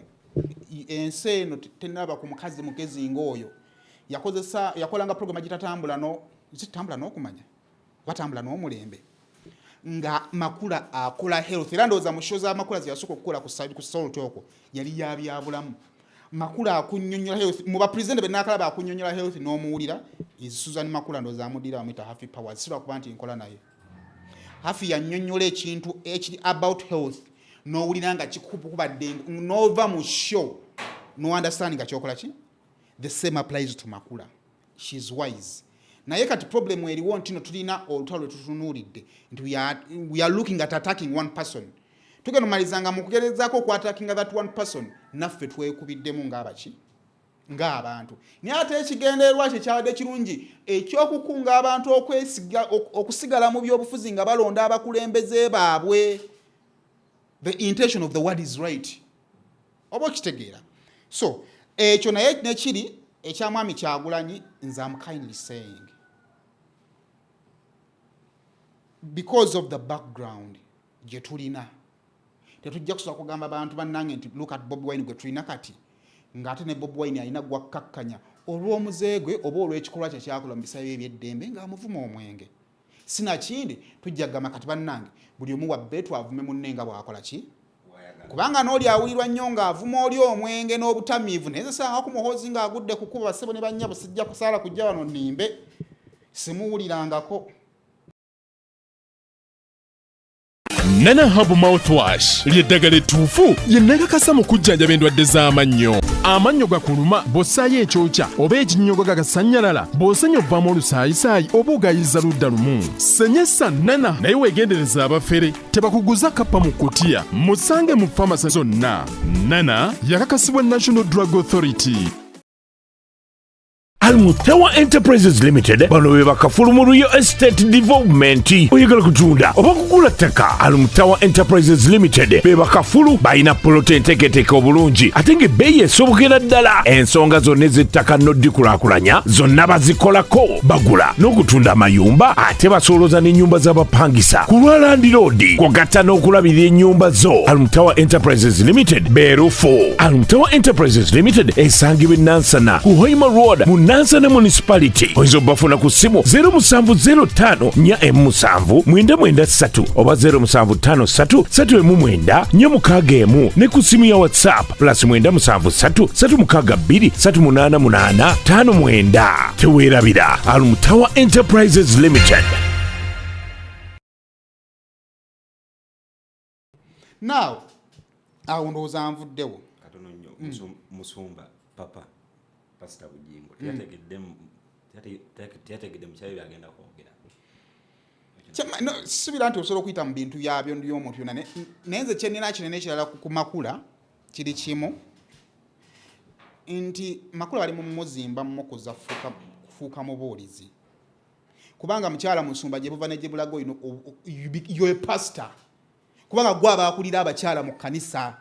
Speaker 1: Ensi eno tenaba ku mukazi mugezi ng'oyo yakolanga program gitatambula n'okumanya batambula n'omulembe nga Makula akola health era ndowooza mu show za Makula ziyasooka okukola ku Soul Talk yali yabyabulamu. Makula akunnyonnyola health mu bapresident bennakalaba akunnyonnyola health n'omuwulira Suzan Makula ndowooza amudira amuyita Happy Powers sirwa kuba nti nkola naye Happy yannyonnyola ekintu ekiri about health n'owulira nga kikubadde n'ova mu show no understand nga kyokola ki. The same applies to Makula. She's wise. Naye kati problem eriwo ntino tulina olutalo tutunuulidde nti we are looking at attacking one person. Tugenda malizanga mu kugerezaako okwattacking that one person naffe twekubiddemu ng'abaki ng'abantu. Naye ate ekigendererwa kye kyabadde kirungi ekyokukunga abantu okusigala mu byobufuzi nga balonda abakulembeze baabwe. The intention of the word is right. Oba kitegeera. So, ekyo naye nekiri ekyamwami Kyagulanyi nze am kindly saying because of the background gye tulina tetujja kusobola kugamba abantu bannange nti look at Bobi Wine gwe tulina kati ng'ate ne Bobi Wine alina gwakkakkanya olw'omuze gwe oba olw'ekikolwa kye kyakola mu bisaawe eby'eddembe ng'amuvuma omwenge. Sinakindi tujja kugamba kati bannange buli omu wabbe twavume munne nga bw'akola ki? Kubanga n'oli awulirwa nnyo ng'avuma oli omwenge n'obutamiivu naye sanga ku muhozi ng'agudde ku kkubo bassebo ne bannyabo sijja kusaala kujja wano nnimbe simuwulirangako.
Speaker 5: Nana Hub Mouthwash ly'eddagala ettuufu lye nnakakasa mu kujjanjaba endwadde z'amannyo. Amannyo gakuluma bw'ossaayo ekyokya oba ekinnyogo gagasanyalala bw'osenya ovaamu olusaayisaayi oba ogayiza ludda lumu. Senyesa Nana naye weegendereza abafere tebakuguza kappa mu kutiya. Musange mu famasi zonna. Nana yakakasibwa National Drug Authority.
Speaker 9: Almutawa Enterprises Limited bano be bakafulu mu Real Estate Development. Oyagala kutunda oba kugula ttaka, Almutawa Enterprises Limited be bakafulu balina polote enteeketeeke obulungi ate ng'ebbeeyi esobokera ddala. Ensonga zonna ez'ettaka n'oddikulaakulanya zonna bazikolako. Bagula n'okutunda amayumba ate basolooza n'ennyumba z'abapangisa ku lwa Land Road kw'ogatta n'okulabirira ennyumba zo. Almutawa Enterprises Limited beerufu. Almutawa Enterprises Limited esangibwa e Nansana ku Hoima Road mu Nansana Municipality. Oyinza obbafuna ku ssimu 0705 479 oba 0753 319 ne ku ssimu ya WhatsApp +973 362 388 59. Teweerabira Almutawa Enterprises Limited.
Speaker 1: Now, awo ndowooza nvuddewo.
Speaker 4: Katono nnyo musumba papa pastor Bujingo teyategedde mukyayo byagenda kwogera.
Speaker 1: No, sibira nti osobola okuyita mu bintu byabyo by'omuntu yonna naye nze kyenina kinene ekirala ku Makula kiri kimu nti Makula bali mu muzimba mukuza kufuuka mubuulizi kubanga mukyala musumba gye buva ne gye bulago you're a pastor kubanga gwe abakulira abakyala mu kkanisa.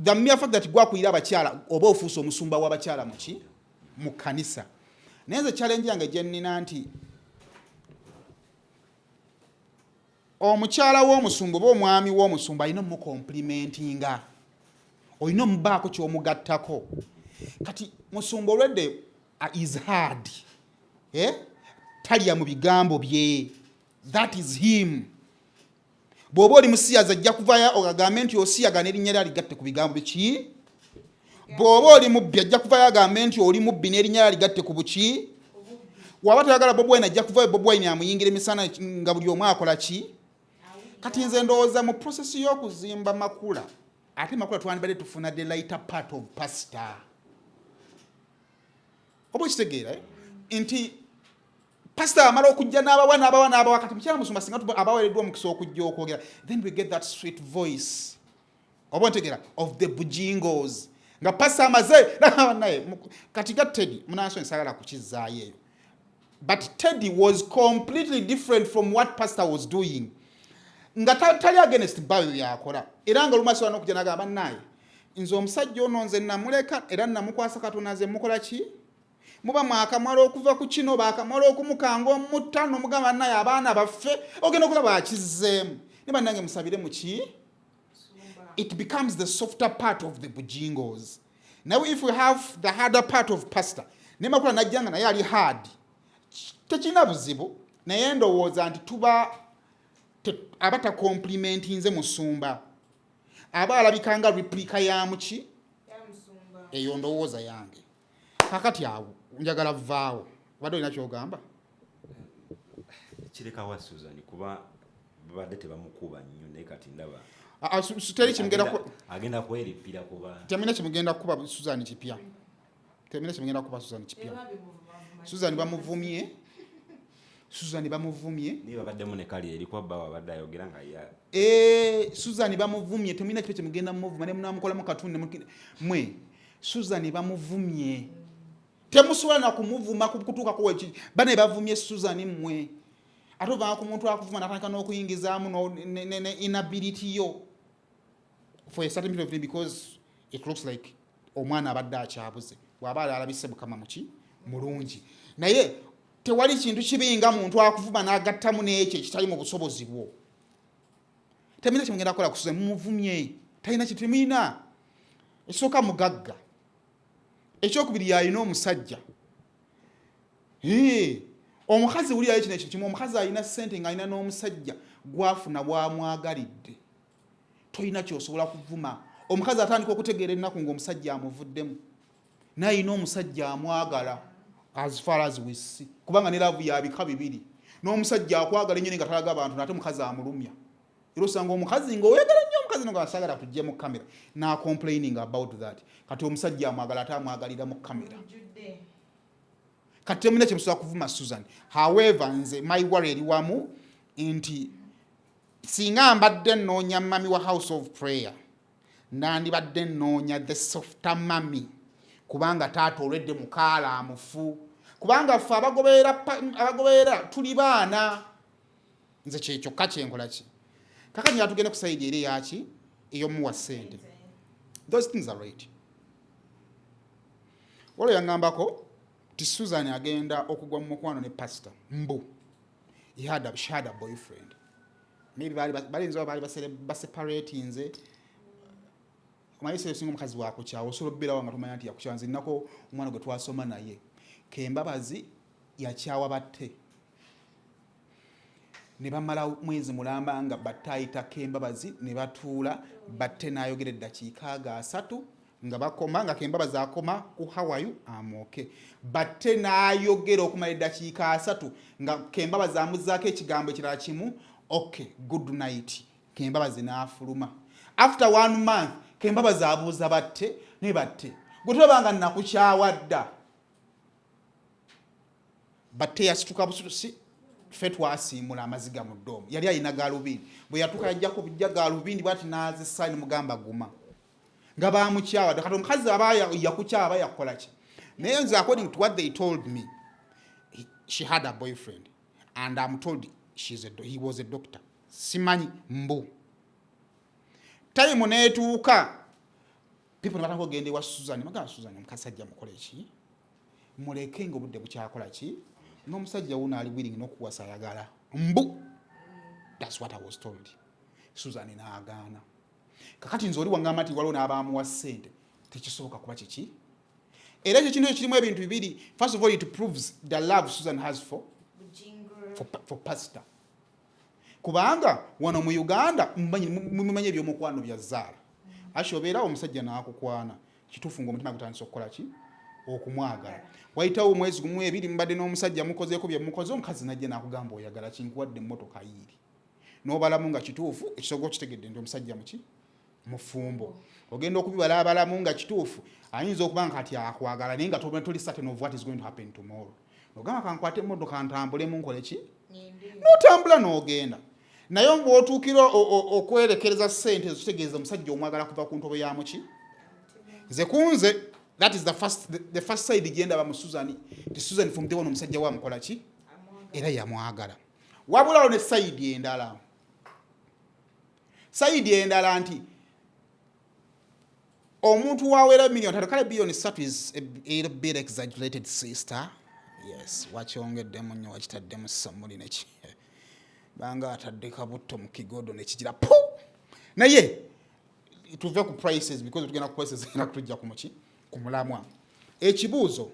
Speaker 1: The mere fact that gwakulira abakyala oba ofuuse omusumba w'abakyala mu kkanisa. Naye nze challenge yange gye nnina nti omukyala w'omusumba oba omwami w'omusumba alina omukomplimentinga, olina omubaako ky'omugattako. Kati musumba olwedde is hard, talya mu bigambo bye, that is him. Bw'oba oli musiyaza ajja kuvayo ogagambe nti osiyaga n'erinnya lye aligatte ku bigambo biki. Bw'oba oli mubbi ajja kuvayo agambe nti oli mubbi n'erinnya lye aligatte ku buki waba toyagala Bobi Wine ajja kuvayo Bobi Wine amuyingira emisana nga buli omu akola ki kati nze ndowooza mu process y'okuzimba Makula ate Makula twandibadde tufuna the lighter part of pastor oba okitegeera nti pastor amala okujja n'abawa kati mukyala musumba singa abaweereddwa omukisa okujja okwogera then we get that sweet voice oba ntegeera of the bujingos nga pastor amaze naye kati ga Teddy munansonyi sagala kukizaayo eyo but Teddy was completely different from what pastor was doing nga tali against bayo yakola era nga lumaso n'okujja n'agamba naye nze omusajja ono nze namuleka era namukwasa Katonda nze mukola ki muba mwakamala okuva ku kino baakamala okumukanga omutano mugamba naye abaana baffe ogenda okulaba akizzeemu ne bannange musabire mu ki it becomes the softer part of the bujingos. Now if we have the harder part of pastor ne Makula najjanga naye ali hard tekina buzibu naye ndowooza nti tuba abata compliment nze musumba aba alabikanga replica ya muki eyo ndowooza yange kakati awo njagala vaawo wadde olina kyogamba
Speaker 4: kireka wa Suzan kuba babadde tebamukuba nnyo naye kati ndaba
Speaker 1: teri kimugenda
Speaker 4: agenda kweripira kuba
Speaker 1: temina kimugenda kuba Suzan kipya temina kimugenda kuba Suzan kipya Suzan bamuvumye
Speaker 4: ni babaddemu ne kali eri kwa bawa badde ayogera nga ya
Speaker 1: Suzan bamuvumye temina kipe kimugenda muvuma ne munamukolamu katuni mwe Suzan bamuvumye temusobola na kumuvuma kutuuka ku weki bane bavumye Suzan mmwe ate ovanga ku muntu akuvuma natandika n'okuyingizaamu ne inability yo for a certain period of time because it looks like omwana abadde akyabuze bw'aba alabise Mukama muki mulungi naye tewali kintu kibinga muntu akuvuma n'agattamu n'ekyo ekitali mu busobozi bwo temina kimugenda kukola kusuze mumuvumye talina kintu temina ekisooka mugagga ekyokubiri yalina omusajja omukazi wuli yayo kino ekintu kimu omukazi alina ssente ng'alina n'omusajja gwafuna bwamwagalidde tolina kyosobola kuvuma omukazi atandika okutegeera ennaku ng'omusajja amuvuddemu n'ayina omusajja amwagala as far as we see kubanga ne laavu yabika bibiri n'omusajja akwagala ennyo nga talaga abantu nate mukazi amulumya era osanga omukazi ng'oyagala nnyo omukazi nga asagala tujje mu kamera na complaining about that kati omusajja amwagala ate amwagalira mu kamera kati temuna kyemusobola kuvuma Suzan however nze my worry eri wamu nti singa mbadde nnoonya mami wa house of prayer nandibadde nnoonya the softer mami kubanga taata olwedde mukaala amufu kubanga ffe abagoberera tuli baana nze kyekyokka kyenkola ki kakati yatugenda ku sayidi eri yaki ey'omuwa ssente those things are right olwo yangambako ti Suzan agenda okugwa mu mukwano ne pastor mbu she had a boyfriend maybe balinza bali baseparate nze omayise esinga omukazi wakukyawa osobola okubeerawo nga tomanya nti yakukyawa nze nnako omwana gwe twasoma naye Kembabazi yakyawa batte ne bamala mwezi mulamba nga batte ayita Kembabazi ne batuula batte n'ayogera eddakiika ga 3 nga bakoma nga Kembabazi akoma ku hawayu amoke batte n'ayogera okumala eddakiika 3 nga Kembabazi amuzzaako ekigambo ekirala kimu okay good night Kembabazi n'afuluma after 1 month Kembabazi abuuza batte ne batte gwe tolabanga nakukyawa dda batte yasituka busutusi ffe twasiimula amaziga mu ddoomu yali alina gaalubindi bwe yatuuka yajjako bujja gaalubindi bwati n'azissa ne mugamba guma nga bamukyawa kati omukazi aba yakukyaba yakola ki naye nze according to what they told me she had a boyfriend and I'm told he was a doctor simanyi mbu time neetuuka people ne batandika okugenda ewa Suzan magamba Suzan omukasajja mukole ki muleke ng'obudde bukyakola ki n'omusajja wuno ali willing n'okuwasa ayagala mbu that's what I was told Suzan n'agaana kakati nze oli wangamba nti waliwo n'abaamuwa ssente tekisoboka kuba kiki era ekyo kintu ekirimu ebintu bibiri first of all it proves the love Suzan has for pastor kubanga wano mu Uganda mumanyi ebyomukwano bya zzaala ashobeera omusajja n'akukwana kituufu ng'omutima gutandisa okukola ki okumwagala wayitawo omwezi gumu ebiri mbadde n'omusajja mukozeeko bye mukoze omukazi najja n'akugamba oyagala kinkuwadde emmotoka yiiri n'obalamu nga kituufu ekisogo kitegedde nti omusajja muki mufumbo ogenda okubibala abalamu nga kituufu ayinza okuba nga kati akwagala naye nga toli certain of what is going to happen tomorrow nogamba kankwate emmotoka ntambulemu nkole ki n'otambula n'ogenda naye bw'otuukira okwerekereza ssente ezo kitegeeza omusajja omwagala kuva ku ntobo ya muki nze kunze that is the first side gyendaba mu Suzan ti Suzan from day one omusajja wa mukola ki era yamwagala wabulawo ne side endala nti omuntu wawera million kale billion 3 is a bit exaggerated sister yes wakyongeddemu nnyo wakitaddemu samuli neki banga atadde kabutto mu kigodo nekigira pu naye tuve ku prices because tugenda ku prices ina kutujja ku muki ku mulamwa ekibuuzo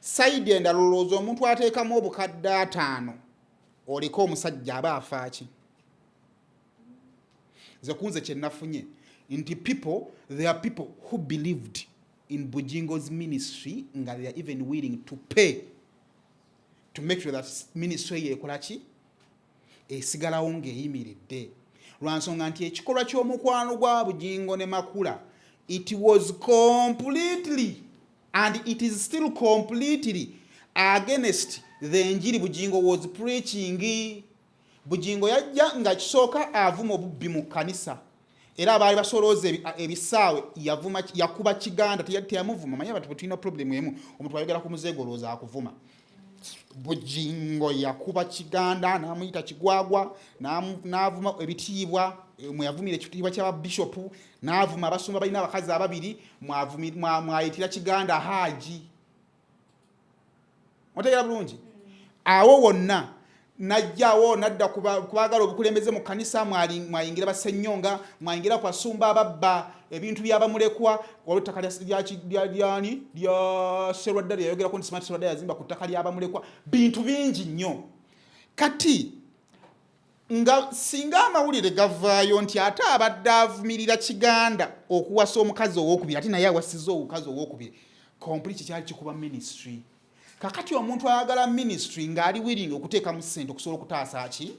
Speaker 1: side endala olowooza omuntu ateekamu obukadde 5 oliko omusajja aba afaaki ze kunze kye nafunye nti there are people who believed in Bujingo's ministry nga they are even willing to pay to make sure that ministry yekola ki esigalawo ng'eyimiridde lwansonga nti ekikolwa ky'omukwano gwa Bujingo ne Makula it was completely and it is still completely against the njiri Bujingo was preaching. Bujingo yajja nga kisooka avuma obubbi mu kanisa era abaali basolooza ebisaawe yakuba kiganda teyamuvuma manya bati tulina problem emu omuntu ayogera ku muzeegolooza akuvuma Bujingo yakuba kiganda n'amuyita kigwagwa n'avuma ebitiibwa mweyavumira ekitiibwa ky'ababishopu n'avuma abasumba balina abakazi ababiri mwayitira kiganda haji otegeera bulungi awo wonna najjawo nadda kubagala obukulembeze mu kanisa mwayingira basennyonga mwayingira ku basumba ababba ebintu byabamulekwa olw'ettaka lya Serwadda yayogerako nti Smart Serwadda yazimba ku ttaka lyabamulekwa bintu bingi nnyo kati nga singa amawulire gavaayo nti ate abadde avumirira kiganda okuwasa omukazi owokubiri ate naye awasizza omukazi owokubiri complete kyali kikuba ministry kakati omuntu ayagala ministry ng'ali willing okuteeka mu ssente okusobola okutaasa ki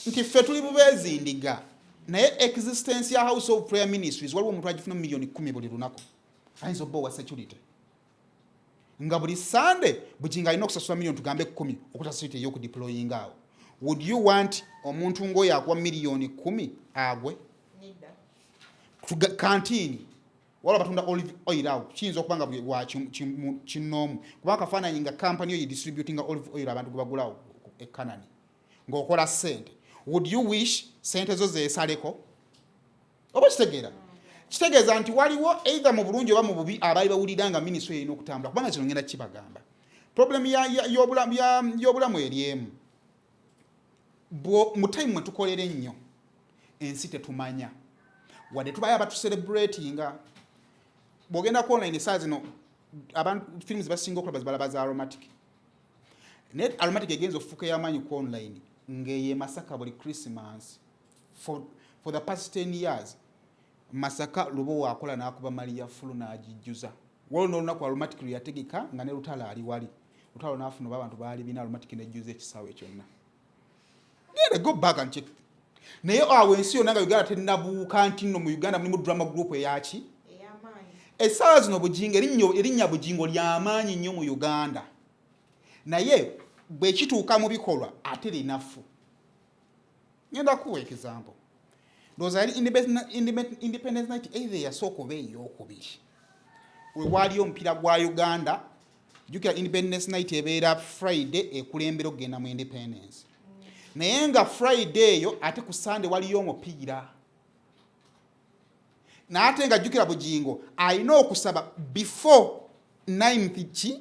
Speaker 1: nti ffe tuli bubeezi ndiga naye existence ya house of prayer ministries waliwo omuntu agifuna million 10 buli lunaku ayinza obba owa security nga buli Sunday Bujingo alina okusasula million tugambe 10 okutaasa security ey'okudeployinga awo would you want omuntu ng'oyo akuwa million 10 agwe kantini wala batunda olive oil out kiyinza okubanga bwa kinoomu kubanga kafaananyi nga company oyo distributing olive oil abantu gwe bagulawo e Kanani ng'okola ssente would you wish ssente zo zeesaleko oba kitegeeza nti waliwo either mu bulungi oba mu bubi abaali bawulira nga ministry erina okutambula kubanga kino ngenda kibagamba problem y'obulamu eryemu mu time mwe tukolera ennyo ensi tetumanya wadde tubayo abatucelebratinga bwogenda ku online saa zino abantu films basinga okulaba zibalaba za aromatic net aromatic egenza okufuuka ey'amaanyi ku online ng'eye Masaka buli Christmas for the past 10 years Masaka lubo waakola n'akuba Maria fulu n'agijjuza waliwo n'olunaku aromatic lwe yategeka nga ne Lutalo ali wali Lutalo n'afuna oba abantu baali bina aromatic n'ejjuza ekisaawe kyonna go back and check naye awo ensi yonna nga Uganda tennabuuka nti nno mu Uganda mulimu drama group eyaki essaawa zino Bujingo erinnya Bujingo ly'amaanyi nnyo mu Uganda naye bwe kituuka mu bikolwa ate linafu ngenda kuwa example ndowooza yali Independence Night either yasooka oba ey'okubiri we waaliyo omupiira gwa Uganda jjukira Independence Night ebeera Friday ekulembera okugenda mu Independence naye nga Friday eyo ate ku Sunday waliyo omupiira n'ate nga jjukira Bujingo alina okusaba before 9th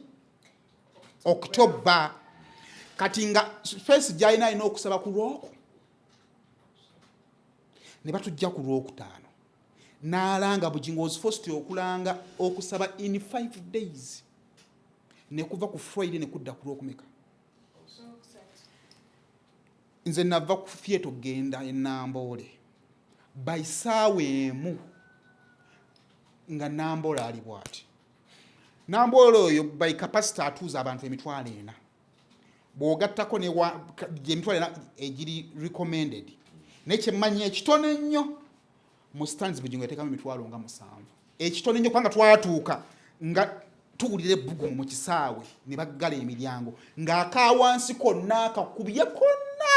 Speaker 1: October kati nga first gyalina alina okusaba ku Lwoku ne batujja ku Lwokutaano n'alanga Bujingo was forced okulanga okusaba in 5 days ne kuva ku Friday ne kudda ku Lwokumeka nze nava ku theatre genda e Namboole by ssaawa emu nga Namboole ali bw'ati Nambolo oyo by capacity atuuza abantu emitwalo 4 bw'ogattako ne emitwalo 4 egiri recommended n'ekyemanyi ekitone nnyo mu stands Bugingo yateekamu emitwalo nga 7 ekitone nnyo kubanga twatuuka nga tuwulira ebbugumu mu kisaawe ne baggala emiryango ng'akawansi konna kakubye konna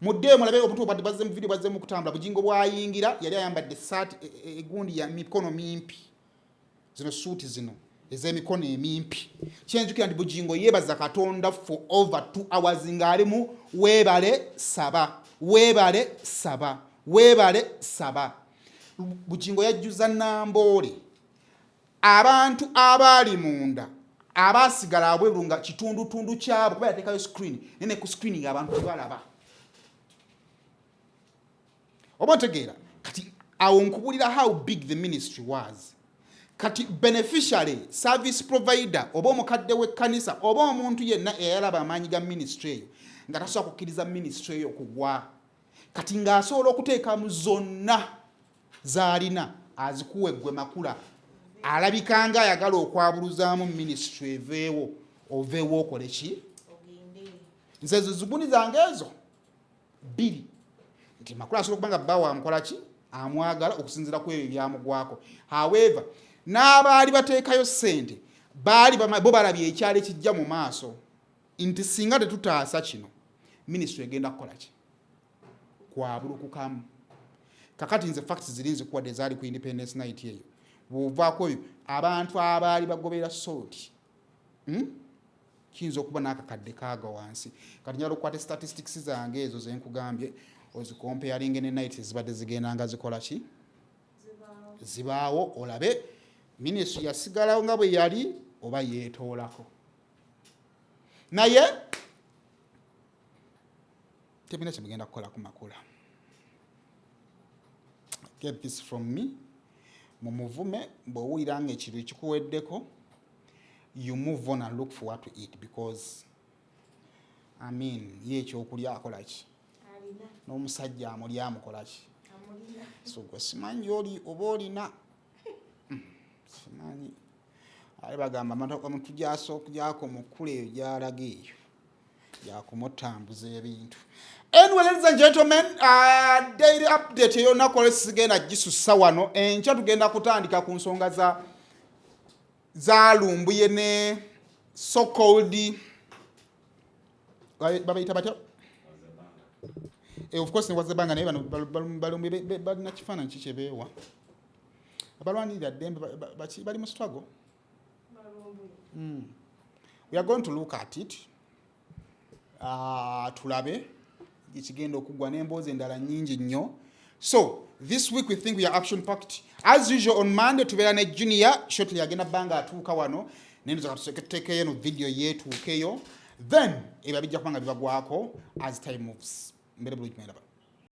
Speaker 1: mudde mulabe obutu badde bazze mu video bazze mu kutambula Bugingo bwayingira yali ayambadde saati egundi ya mikono mimpi zino suuti zino ez'emikono emimpi kyenjukira nti Bugingo yeebaza Katonda for over 2 hours ng'ali mu weebale saba Bugingo yajjuza Namboole abantu abaali munda abasigala abweru nga kitundu kyabo kuba yateekayo screen nene ku screening abantu balaba obategeera kati awo nkubulira how big the ministry was kati beneficiary service provider oba omukadde w'ekkanisa oba omuntu yenna eyalaba amaanyi ga ministry eyo nga tasobola kukkiriza ministry eyo kugwa kati ng'asobola okuteeka mu zonna z'alina azikuwa eggwe Makula alabikanga ayagala okwabuluzaamu ministry eveewo oveewo okole ki nze zizuguni zange ezo 2 nti Makula asobola okubanga bbawo amukola ki amwagala okusinziira ku ebyo byamugwako however n'abaali bateekayo ssente baali bo balabye ekyalo ekijja mu maaso nti singa tetutaasa kino ministry egenda kukola ki kwabulukukamu kakati nze facts ziri nzikuwadde zaali ku independence night eyo bw'ovaako oyo abantu abaali bagobera sooti kiyinza okuba n'akakadde kaaga wansi kati njala okukwata statistics zange ezo zenkugambye ozikomparing ne night ezibadde zigenda nga zikola ki zibaawo olabe ministry yasigalawo nga bwe yali oba yeetoolako naye tebina kye mugenda kukola ku Makula. Get this from me. Mumuvume bw'owulira ng'ekintu ekikuweddeko you move on and look for what to eat because I mean ye ekyokulya akola ki n'omusajja amuli amukola ki so gwe simanyi oli oba olina simanyi ali bagamba omuntu gyasookugyako mukula eyo gyalaga eyo yakumutambuza ebintu. Anyway, ladies and gentlemen, daily update eyo nakola sigenda gisussa wano enkya tugenda kutandika ku nsonga zalumbuye ne so called babayita batya of course ne wazebanga naye balumbuye balina kifaananyi kikyebeewa abalwanirira ddembe bali mu struggle. We are going to look at it. Tulabe ikigenda okugwa n'emboozi endala nnyingi nnyo. So this week we think we are action packed as usual. On Monday tubeera ne Junior shortly agenda banga atuuka wano nendoza katutekeyo eno video yetuukeyo then ebyo bijja kubanga bibagwako as time moves. Mbere bulungi mwendaba.